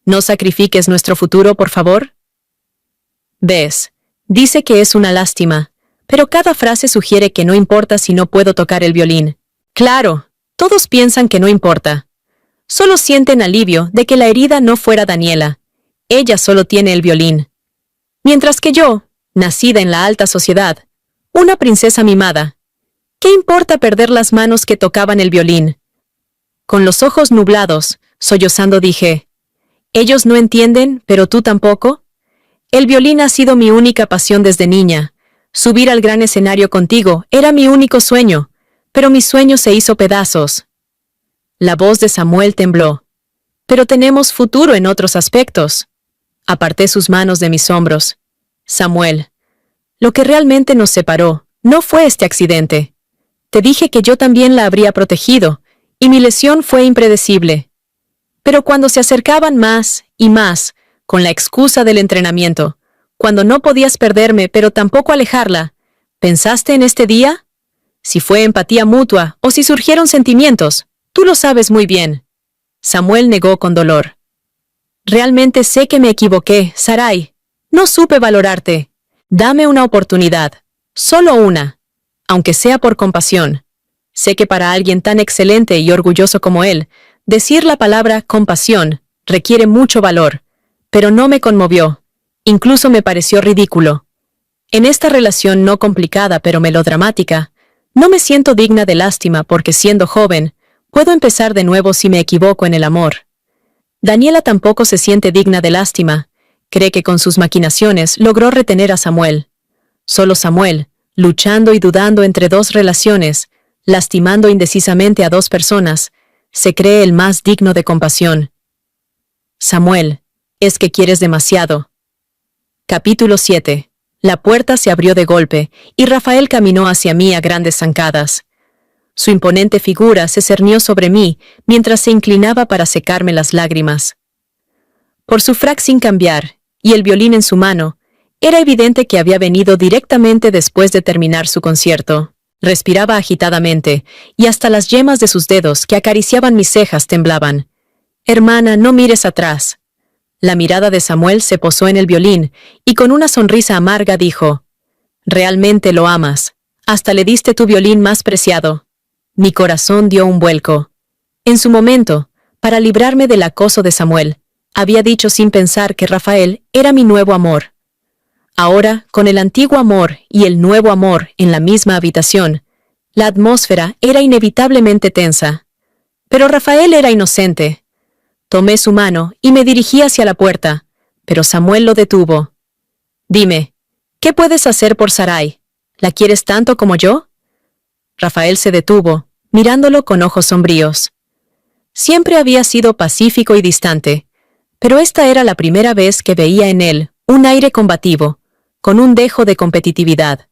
¿No sacrifiques nuestro futuro, por favor? Ves, dice que es una lástima, pero cada frase sugiere que no importa si no puedo tocar el violín. Claro, todos piensan que no importa. Solo sienten alivio de que la herida no fuera Daniela. Ella solo tiene el violín. Mientras que yo, nacida en la alta sociedad, una princesa mimada, ¿qué importa perder las manos que tocaban el violín? Con los ojos nublados, sollozando dije, «¿Ellos no entienden, pero tú tampoco? El violín ha sido mi única pasión desde niña. Subir al gran escenario contigo era mi único sueño, pero mi sueño se hizo pedazos». La voz de Samuel tembló. «Pero tenemos futuro en otros aspectos». Aparté sus manos de mis hombros. «Samuel, lo que realmente nos separó no fue este accidente. Te dije que yo también la habría protegido, y mi lesión fue impredecible. Pero cuando se acercaban más y más, con la excusa del entrenamiento, cuando no podías perderme pero tampoco alejarla, ¿pensaste en este día? Si fue empatía mutua o si surgieron sentimientos, tú lo sabes muy bien». Samuel negó con dolor. «Realmente sé que me equivoqué, Sarai. No supe valorarte. Dame una oportunidad, solo una, aunque sea por compasión. Sé que para alguien tan excelente y orgulloso como él, decir la palabra compasión requiere mucho valor, pero no me conmovió, incluso me pareció ridículo. En esta relación no complicada pero melodramática, no me siento digna de lástima porque siendo joven, puedo empezar de nuevo si me equivoco en el amor. Daniela tampoco se siente digna de lástima, cree que con sus maquinaciones logró retener a Samuel. Solo Samuel, luchando y dudando entre dos relaciones, lastimando indecisamente a dos personas, se cree el más digno de compasión. Samuel, es que quieres demasiado. Capítulo 7. La puerta se abrió de golpe, y Rafael caminó hacia mí a grandes zancadas. Su imponente figura se cernió sobre mí mientras se inclinaba para secarme las lágrimas. Por su frac sin cambiar, y el violín en su mano, era evidente que había venido directamente después de terminar su concierto. Respiraba agitadamente, y hasta las yemas de sus dedos que acariciaban mis cejas temblaban. «Hermana, no mires atrás». La mirada de Samuel se posó en el violín, y con una sonrisa amarga dijo, «Realmente lo amas. Hasta le diste tu violín más preciado». Mi corazón dio un vuelco. En su momento, para librarme del acoso de Samuel, había dicho sin pensar que Rafael era mi nuevo amor. Ahora, con el antiguo amor y el nuevo amor en la misma habitación, la atmósfera era inevitablemente tensa. Pero Rafael era inocente. Tomé su mano y me dirigí hacia la puerta, pero Samuel lo detuvo. «Dime, ¿qué puedes hacer por Sarai? ¿La quieres tanto como yo?» Rafael se detuvo, mirándolo con ojos sombríos. Siempre había sido pacífico y distante, pero esta era la primera vez que veía en él un aire combativo, con un dejo de competitividad.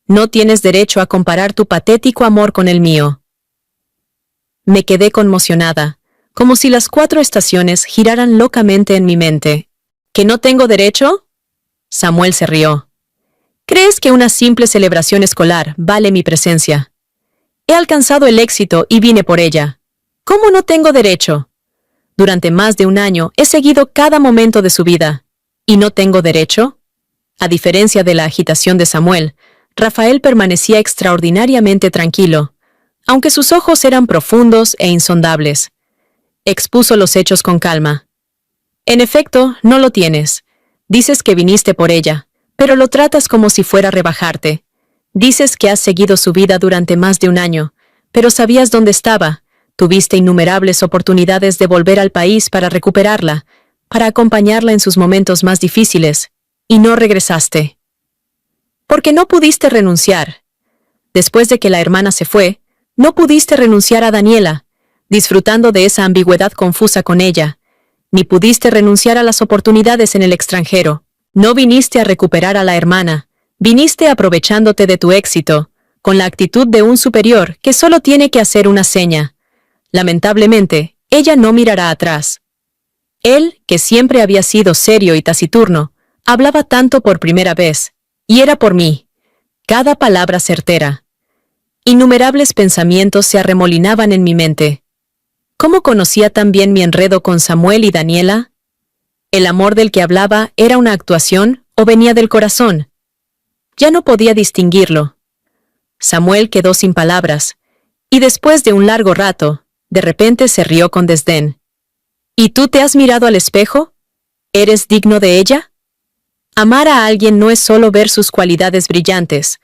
«No tienes derecho a comparar tu patético amor con el mío». Me quedé conmocionada, como si las 4 estaciones giraran locamente en mi mente. ¿Que no tengo derecho? Samuel se rió. ¿Crees que una simple celebración escolar vale mi presencia? He alcanzado el éxito y vine por ella. ¿Cómo no tengo derecho? Durante más de un año he seguido cada momento de su vida. ¿Y no tengo derecho? A diferencia de la agitación de Samuel, Rafael permanecía extraordinariamente tranquilo, aunque sus ojos eran profundos e insondables. Expuso los hechos con calma. En efecto, no lo tienes. Dices que viniste por ella, pero lo tratas como si fuera a rebajarte. Dices que has seguido su vida durante más de un año, pero sabías dónde estaba. Tuviste innumerables oportunidades de volver al país para recuperarla, para acompañarla en sus momentos más difíciles, y no regresaste. Porque no pudiste renunciar. Después de que la hermana se fue, no pudiste renunciar a Daniela, disfrutando de esa ambigüedad confusa con ella, ni pudiste renunciar a las oportunidades en el extranjero. No viniste a recuperar a la hermana, viniste aprovechándote de tu éxito, con la actitud de un superior que solo tiene que hacer una seña. Lamentablemente, ella no mirará atrás. Él, que siempre había sido serio y taciturno, hablaba tanto por primera vez, y era por mí. Cada palabra certera. Innumerables pensamientos se arremolinaban en mi mente. ¿Cómo conocía tan bien mi enredo con Samuel y Daniela? ¿El amor del que hablaba era una actuación o venía del corazón? Ya no podía distinguirlo. Samuel quedó sin palabras, y después de un largo rato, de repente se rió con desdén. ¿Y tú te has mirado al espejo? ¿Eres digno de ella? Amar a alguien no es solo ver sus cualidades brillantes,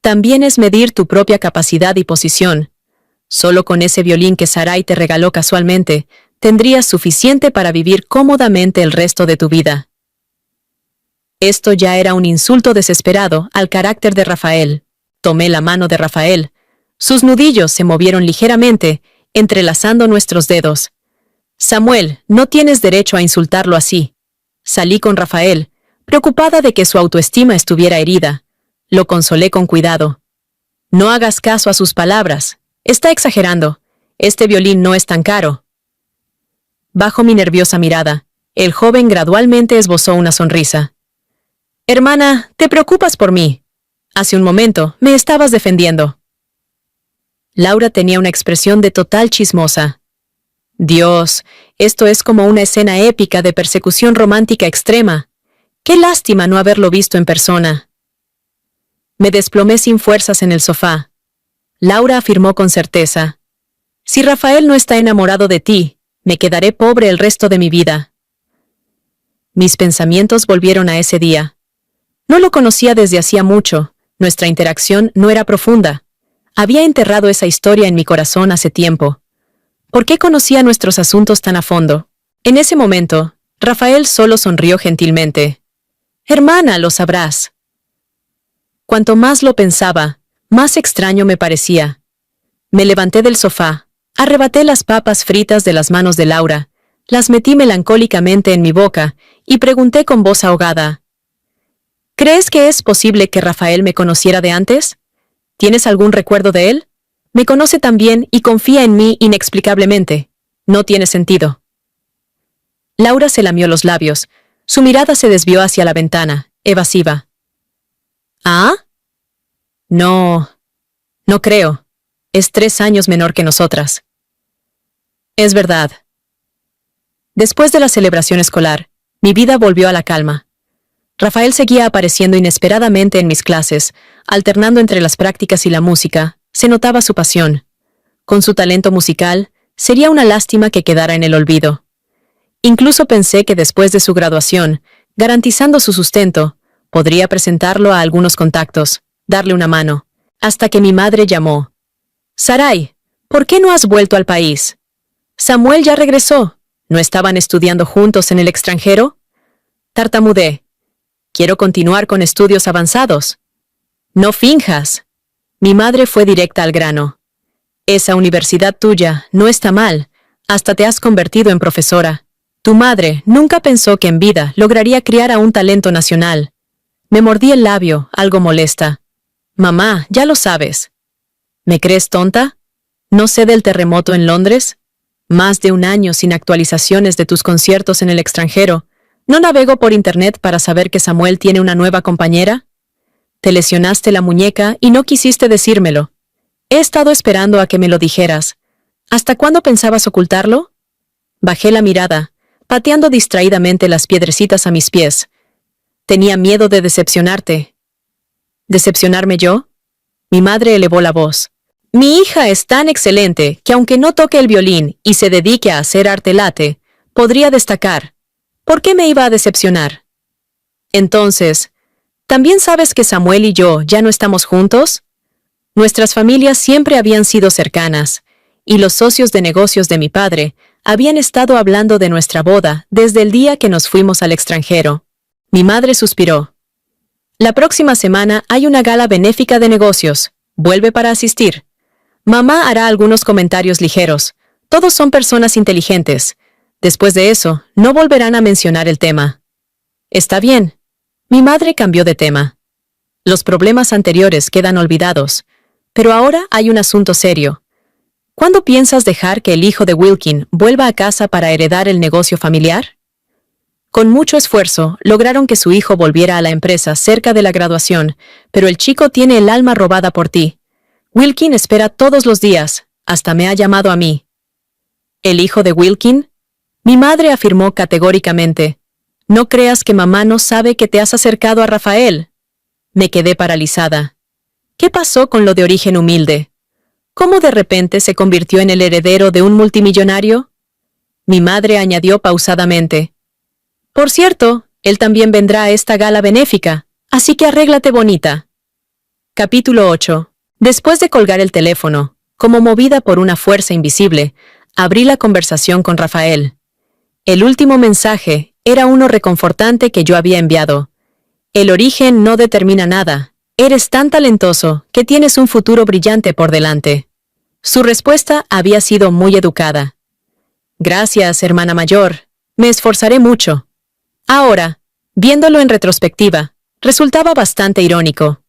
también es medir tu propia capacidad y posición. Solo con ese violín que Sarai te regaló casualmente, tendrías suficiente para vivir cómodamente el resto de tu vida. Esto ya era un insulto desesperado al carácter de Rafael. Tomé la mano de Rafael. Sus nudillos se movieron ligeramente, entrelazando nuestros dedos. Samuel, no tienes derecho a insultarlo así. Salí con Rafael, preocupada de que su autoestima estuviera herida. Lo consolé con cuidado. No hagas caso a sus palabras. Está exagerando. Este violín no es tan caro. Bajo mi nerviosa mirada, el joven gradualmente esbozó una sonrisa. Hermana, te preocupas por mí. Hace un momento me estabas defendiendo. Laura tenía una expresión de total chismosa. Dios, esto es como una escena épica de persecución romántica extrema. Qué lástima no haberlo visto en persona. Me desplomé sin fuerzas en el sofá. Laura afirmó con certeza. Si Rafael no está enamorado de ti, me quedaré pobre el resto de mi vida. Mis pensamientos volvieron a ese día. No lo conocía desde hacía mucho, nuestra interacción no era profunda. Había enterrado esa historia en mi corazón hace tiempo. ¿Por qué conocía nuestros asuntos tan a fondo? En ese momento, Rafael solo sonrió gentilmente. Hermana, lo sabrás. Cuanto más lo pensaba, más extraño me parecía. Me levanté del sofá, arrebaté las papas fritas de las manos de Laura, las metí melancólicamente en mi boca y pregunté con voz ahogada. ¿Crees que es posible que Rafael me conociera de antes? ¿Tienes algún recuerdo de él? Me conoce tan bien y confía en mí inexplicablemente. No tiene sentido. Laura se lamió los labios. Su mirada se desvió hacia la ventana, evasiva. ¿Ah? No creo. Es 3 años menor que nosotras. Es verdad. Después de la celebración escolar, mi vida volvió a la calma. Rafael seguía apareciendo inesperadamente en mis clases, alternando entre las prácticas y la música. Se notaba su pasión. Con su talento musical, sería una lástima que quedara en el olvido. Incluso pensé que después de su graduación, garantizando su sustento, podría presentarlo a algunos contactos, darle una mano, hasta que mi madre llamó. Sarai, ¿por qué no has vuelto al país? Samuel ya regresó. ¿No estaban estudiando juntos en el extranjero? Tartamudeé. Quiero continuar con estudios avanzados. No finjas. Mi madre fue directa al grano. Esa universidad tuya no está mal, hasta te has convertido en profesora. Tu madre nunca pensó que en vida lograría criar a un talento nacional. Me mordí el labio, algo molesta. Mamá, ya lo sabes. ¿Me crees tonta? ¿No sé del terremoto en Londres? Más de 1 año sin actualizaciones de tus conciertos en el extranjero. ¿No navego por internet para saber que Samuel tiene una nueva compañera? Te lesionaste la muñeca y no quisiste decírmelo. He estado esperando a que me lo dijeras. ¿Hasta cuándo pensabas ocultarlo? Bajé la mirada, pateando distraídamente las piedrecitas a mis pies. Tenía miedo de decepcionarte. ¿Decepcionarme yo? Mi madre elevó la voz. Mi hija es tan excelente que aunque no toque el violín y se dedique a hacer arte late, podría destacar. ¿Por qué me iba a decepcionar? Entonces, ¿también sabes que Samuel y yo ya no estamos juntos? Nuestras familias siempre habían sido cercanas, y los socios de negocios de mi padre habían estado hablando de nuestra boda desde el día que nos fuimos al extranjero. Mi madre suspiró. La próxima semana hay una gala benéfica de negocios. Vuelve para asistir. Mamá hará algunos comentarios ligeros. Todos son personas inteligentes. Después de eso, no volverán a mencionar el tema. Está bien. Mi madre cambió de tema. Los problemas anteriores quedan olvidados. Pero ahora hay un asunto serio. ¿Cuándo piensas dejar que el hijo de Wilkin vuelva a casa para heredar el negocio familiar? Con mucho esfuerzo, lograron que su hijo volviera a la empresa cerca de la graduación, pero el chico tiene el alma robada por ti. Wilkin espera todos los días, hasta me ha llamado a mí. ¿El hijo de Wilkin? Mi madre afirmó categóricamente. No creas que mamá no sabe que te has acercado a Rafael. Me quedé paralizada. ¿Qué pasó con lo de origen humilde? ¿Cómo de repente se convirtió en el heredero de un multimillonario? Mi madre añadió pausadamente. Por cierto, él también vendrá a esta gala benéfica, así que arréglate bonita. Capítulo 8. Después de colgar el teléfono, como movida por una fuerza invisible, abrí la conversación con Rafael. El último mensaje era uno reconfortante que yo había enviado. El origen no determina nada. Eres tan talentoso que tienes un futuro brillante por delante. Su respuesta había sido muy educada. Gracias, hermana mayor. Me esforzaré mucho. Ahora, viéndolo en retrospectiva, resultaba bastante irónico.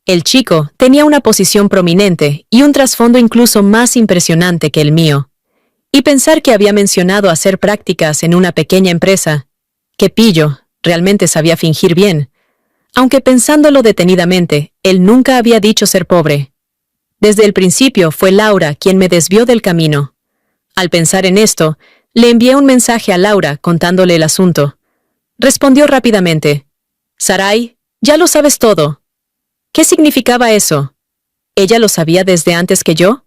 El chico tenía una posición prominente y un trasfondo incluso más impresionante que el mío. Y pensar que había mencionado hacer prácticas en una pequeña empresa. ¡Qué pillo! Realmente sabía fingir bien. Aunque pensándolo detenidamente, él nunca había dicho ser pobre. Desde el principio fue Laura quien me desvió del camino. Al pensar en esto, le envié un mensaje a Laura contándole el asunto. Respondió rápidamente. Sarai, ya lo sabes todo. ¿Qué significaba eso? ¿Ella lo sabía desde antes que yo?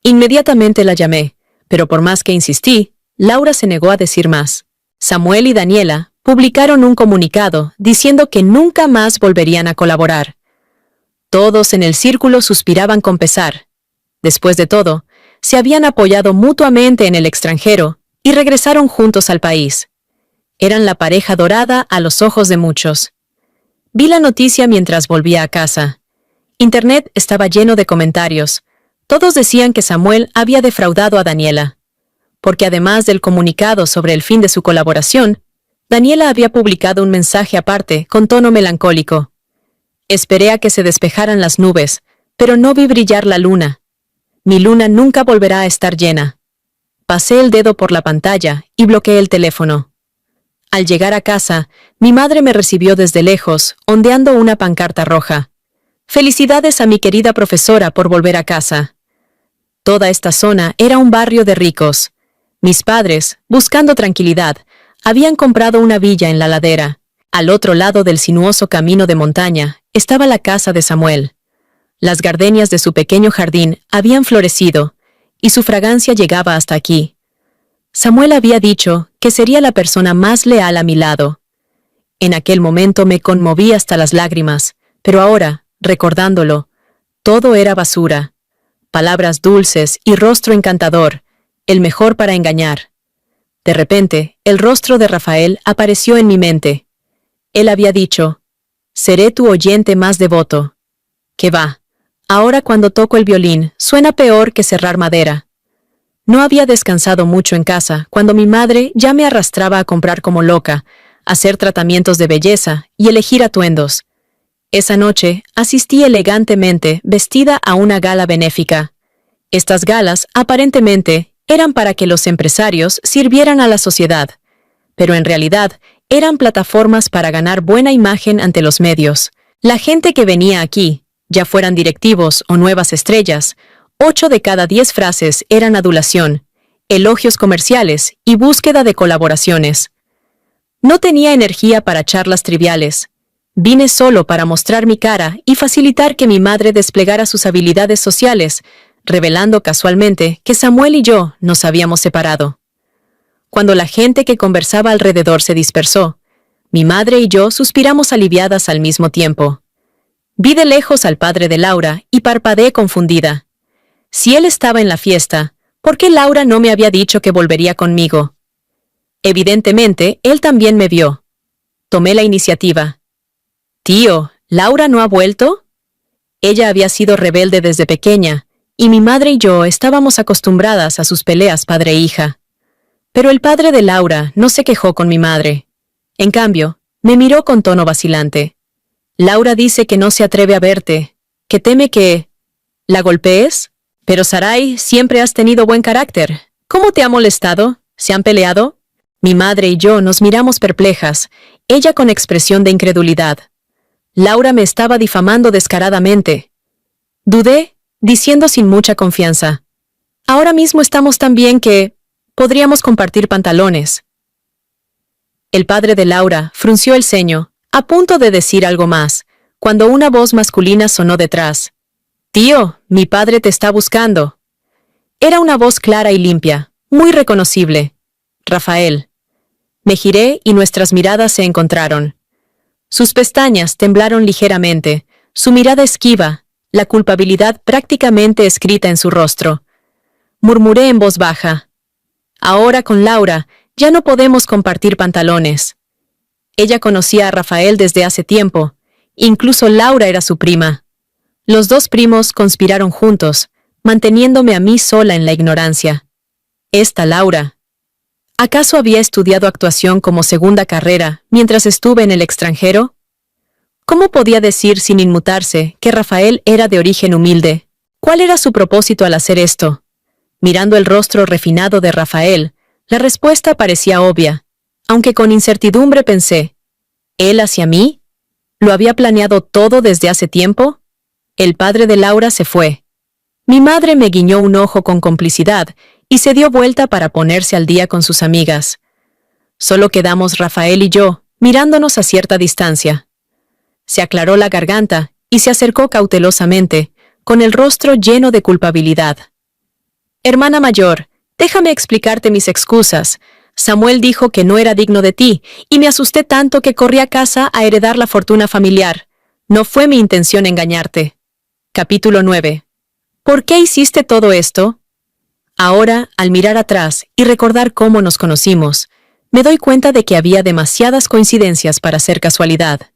Inmediatamente la llamé, pero por más que insistí, Laura se negó a decir más. Samuel y Daniela publicaron un comunicado diciendo que nunca más volverían a colaborar. Todos en el círculo suspiraban con pesar. Después de todo, se habían apoyado mutuamente en el extranjero y regresaron juntos al país. Eran la pareja dorada a los ojos de muchos. Vi la noticia mientras volvía a casa. Internet estaba lleno de comentarios. Todos decían que Samuel había defraudado a Daniela. Porque además del comunicado sobre el fin de su colaboración, Daniela había publicado un mensaje aparte con tono melancólico. Esperé a que se despejaran las nubes, pero no vi brillar la luna. Mi luna nunca volverá a estar llena. Pasé el dedo por la pantalla y bloqueé el teléfono. Al llegar a casa, mi madre me recibió desde lejos, ondeando una pancarta roja. Felicidades a mi querida profesora por volver a casa. Toda esta zona era un barrio de ricos. Mis padres, buscando tranquilidad, habían comprado una villa en la ladera. Al otro lado del sinuoso camino de montaña estaba la casa de Samuel. Las gardenias de su pequeño jardín habían florecido, y su fragancia llegaba hasta aquí. Samuel había dicho que sería la persona más leal a mi lado. En aquel momento me conmoví hasta las lágrimas, pero ahora, recordándolo, todo era basura. Palabras dulces y rostro encantador, el mejor para engañar. De repente, el rostro de Rafael apareció en mi mente. Él había dicho, seré tu oyente más devoto. ¿Qué va? Ahora cuando toco el violín, suena peor que serrar madera. No había descansado mucho en casa cuando mi madre ya me arrastraba a comprar como loca, hacer tratamientos de belleza y elegir atuendos. Esa noche asistí elegantemente vestida a una gala benéfica. Estas galas, aparentemente, eran para que los empresarios sirvieran a la sociedad, pero en realidad eran plataformas para ganar buena imagen ante los medios. La gente que venía aquí, ya fueran directivos o nuevas estrellas, 8 de cada 10 frases eran adulación, elogios comerciales y búsqueda de colaboraciones. No tenía energía para charlas triviales. Vine solo para mostrar mi cara y facilitar que mi madre desplegara sus habilidades sociales, revelando casualmente que Samuel y yo nos habíamos separado. Cuando la gente que conversaba alrededor se dispersó, mi madre y yo suspiramos aliviadas al mismo tiempo. Vi de lejos al padre de Laura y parpadeé confundida. Si él estaba en la fiesta, ¿por qué Laura no me había dicho que volvería conmigo? Evidentemente, él también me vio. Tomé la iniciativa. Tío, ¿Laura no ha vuelto? Ella había sido rebelde desde pequeña, y mi madre y yo estábamos acostumbradas a sus peleas padre e hija. Pero el padre de Laura no se quejó con mi madre. En cambio, me miró con tono vacilante. Laura dice que no se atreve a verte, que teme que... ¿La golpees? Pero Sarai, siempre has tenido buen carácter. ¿Cómo te ha molestado? ¿Se han peleado? Mi madre y yo nos miramos perplejas, ella con expresión de incredulidad. Laura me estaba difamando descaradamente. Dudé, diciendo sin mucha confianza. Ahora mismo estamos tan bien que podríamos compartir pantalones. El padre de Laura frunció el ceño, a punto de decir algo más, cuando una voz masculina sonó detrás. «Tío, mi padre te está buscando». Era una voz clara y limpia, muy reconocible. Rafael. Me giré y nuestras miradas se encontraron. Sus pestañas temblaron ligeramente, su mirada esquiva, la culpabilidad prácticamente escrita en su rostro. Murmuré en voz baja. Ahora con Laura ya no podemos compartir pantalones. Ella conocía a Rafael desde hace tiempo, incluso Laura era su prima. Los dos primos conspiraron juntos, manteniéndome a mí sola en la ignorancia. Esta Laura. ¿Acaso había estudiado actuación como segunda carrera mientras estuve en el extranjero? ¿Cómo podía decir sin inmutarse que Rafael era de origen humilde? ¿Cuál era su propósito al hacer esto? Mirando el rostro refinado de Rafael, la respuesta parecía obvia, aunque con incertidumbre pensé, ¿él hacia mí? ¿Lo había planeado todo desde hace tiempo? El padre de Laura se fue. Mi madre me guiñó un ojo con complicidad y se dio vuelta para ponerse al día con sus amigas. Solo quedamos Rafael y yo, mirándonos a cierta distancia. Se aclaró la garganta y se acercó cautelosamente, con el rostro lleno de culpabilidad. Hermana mayor, déjame explicarte mis excusas. Samuel dijo que no era digno de ti, y me asusté tanto que corrí a casa a heredar la fortuna familiar. No fue mi intención engañarte. Capítulo 9. ¿Por qué hiciste todo esto? Ahora, al mirar atrás y recordar cómo nos conocimos, me doy cuenta de que había demasiadas coincidencias para ser casualidad.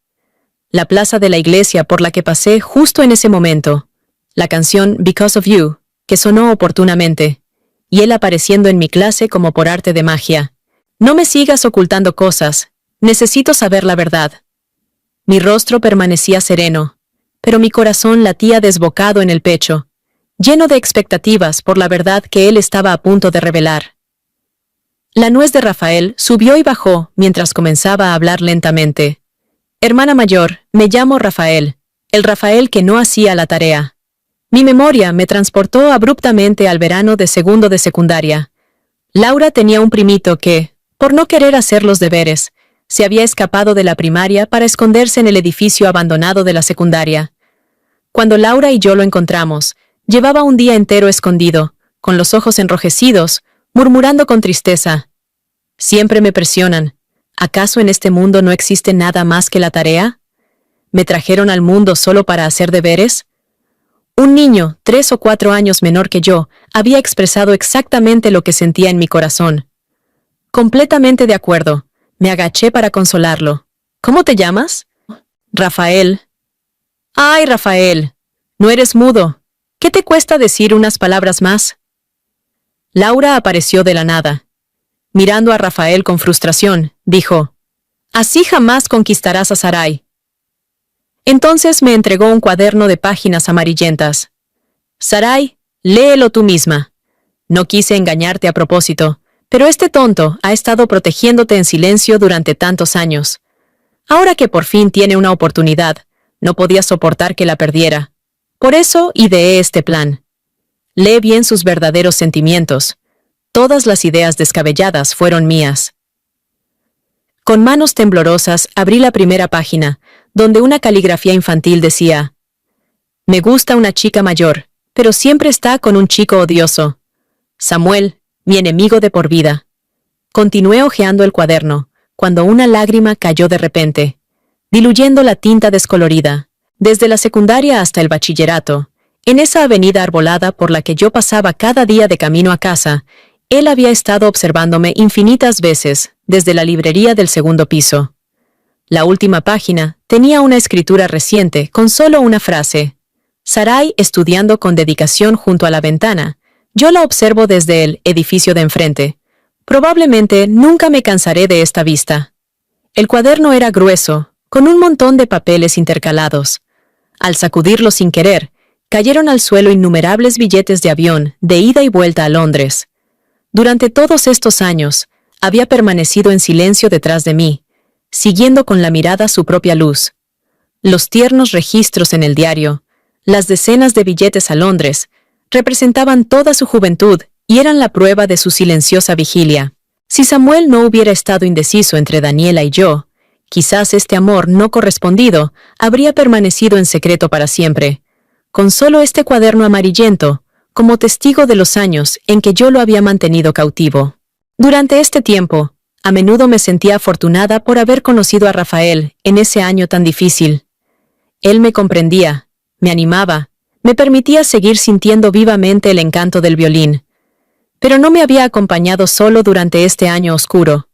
La plaza de la iglesia por la que pasé justo en ese momento, la canción Because of You, que sonó oportunamente, y él apareciendo en mi clase como por arte de magia. No me sigas ocultando cosas, necesito saber la verdad. Mi rostro permanecía sereno, pero mi corazón latía desbocado en el pecho, lleno de expectativas por la verdad que él estaba a punto de revelar. La nuez de Rafael subió y bajó mientras comenzaba a hablar lentamente. Hermana mayor, me llamo Rafael, el Rafael que no hacía la tarea. Mi memoria me transportó abruptamente al verano de segundo de secundaria. Laura tenía un primito que, por no querer hacer los deberes, se había escapado de la primaria para esconderse en el edificio abandonado de la secundaria. Cuando Laura y yo lo encontramos, llevaba un día entero escondido, con los ojos enrojecidos, murmurando con tristeza. Siempre me presionan. ¿Acaso en este mundo no existe nada más que la tarea? ¿Me trajeron al mundo solo para hacer deberes? Un niño, 3 o 4 años menor que yo, había expresado exactamente lo que sentía en mi corazón. Completamente de acuerdo, me agaché para consolarlo. ¿Cómo te llamas? Rafael. ¡Ay, Rafael! No eres mudo. ¿Qué te cuesta decir unas palabras más? Laura apareció de la nada. Mirando a Rafael con frustración, dijo, «Así jamás conquistarás a Sarai». Entonces me entregó un cuaderno de páginas amarillentas. «Sarai, léelo tú misma. No quise engañarte a propósito, pero este tonto ha estado protegiéndote en silencio durante tantos años. Ahora que por fin tiene una oportunidad, no podía soportar que la perdiera. Por eso ideé este plan. Lee bien sus verdaderos sentimientos. Todas las ideas descabelladas fueron mías». Con manos temblorosas abrí la primera página, donde una caligrafía infantil decía, «Me gusta una chica mayor, pero siempre está con un chico odioso. Samuel, mi enemigo de por vida». Continué hojeando el cuaderno, cuando una lágrima cayó de repente, diluyendo la tinta descolorida. Desde la secundaria hasta el bachillerato, en esa avenida arbolada por la que yo pasaba cada día de camino a casa, él había estado observándome infinitas veces, desde la librería del segundo piso. La última página tenía una escritura reciente con solo una frase. Sarai estudiando con dedicación junto a la ventana. Yo la observo desde el edificio de enfrente. Probablemente nunca me cansaré de esta vista. El cuaderno era grueso, con un montón de papeles intercalados. Al sacudirlo sin querer, cayeron al suelo innumerables billetes de avión de ida y vuelta a Londres. Durante todos estos años, había permanecido en silencio detrás de mí, siguiendo con la mirada su propia luz. Los tiernos registros en el diario, las decenas de billetes a Londres, representaban toda su juventud y eran la prueba de su silenciosa vigilia. Si Samuel no hubiera estado indeciso entre Daniela y yo, quizás este amor no correspondido habría permanecido en secreto para siempre, con solo este cuaderno amarillento como testigo de los años en que yo lo había mantenido cautivo. Durante este tiempo, a menudo me sentía afortunada por haber conocido a Rafael en ese año tan difícil. Él me comprendía, me animaba, me permitía seguir sintiendo vivamente el encanto del violín. Pero no me había acompañado solo durante este año oscuro.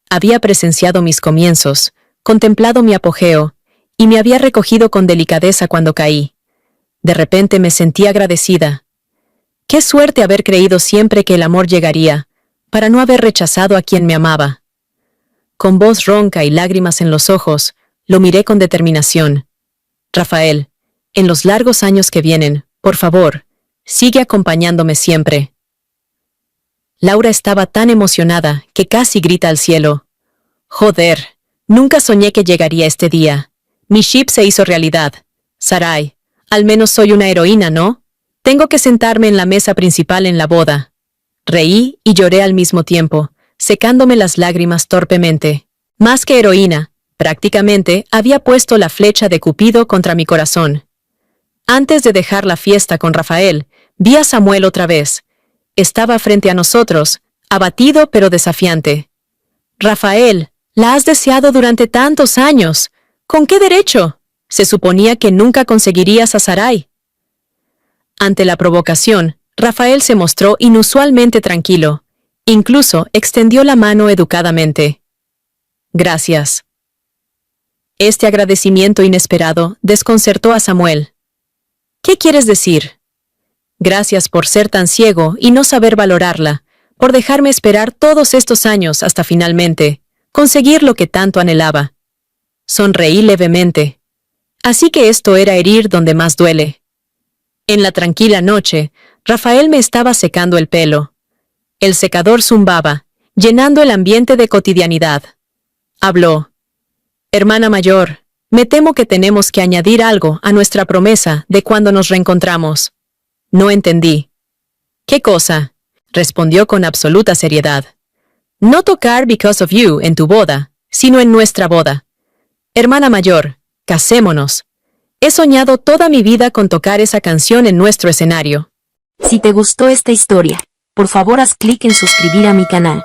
Había presenciado mis comienzos, contemplado mi apogeo, y me había recogido con delicadeza cuando caí. De repente me sentí agradecida. Qué suerte haber creído siempre que el amor llegaría, para no haber rechazado a quien me amaba. Con voz ronca y lágrimas en los ojos, lo miré con determinación. Rafael, en los largos años que vienen, por favor, sigue acompañándome siempre. Laura estaba tan emocionada que casi grita al cielo. Joder, nunca soñé que llegaría este día. Mi ship se hizo realidad. Sarai, al menos soy una heroína, ¿no? Tengo que sentarme en la mesa principal en la boda. Reí y lloré al mismo tiempo, secándome las lágrimas torpemente. Más que heroína, prácticamente había puesto la flecha de Cupido contra mi corazón. Antes de dejar la fiesta con Rafael, vi a Samuel otra vez. Estaba frente a nosotros, abatido pero desafiante. Rafael, la has deseado durante tantos años. ¿Con qué derecho? Se suponía que nunca conseguirías a Sarai. Ante la provocación, Rafael se mostró inusualmente tranquilo. Incluso extendió la mano educadamente. Gracias. Este agradecimiento inesperado desconcertó a Samuel. ¿Qué quieres decir? Gracias por ser tan ciego y no saber valorarla, por dejarme esperar todos estos años hasta finalmente conseguir lo que tanto anhelaba. Sonreí levemente. Así que esto era herir donde más duele. En la tranquila noche, Rafael me estaba secando el pelo. El secador zumbaba, llenando el ambiente de cotidianidad. Habló. Hermana mayor, me temo que tenemos que añadir algo a nuestra promesa de cuando nos reencontramos. No entendí. ¿Qué cosa? Respondió con absoluta seriedad. No tocar Because of You en tu boda, sino en nuestra boda. Hermana mayor, casémonos. He soñado toda mi vida con tocar esa canción en nuestro escenario. Si te gustó esta historia, por favor haz clic en suscribir a mi canal.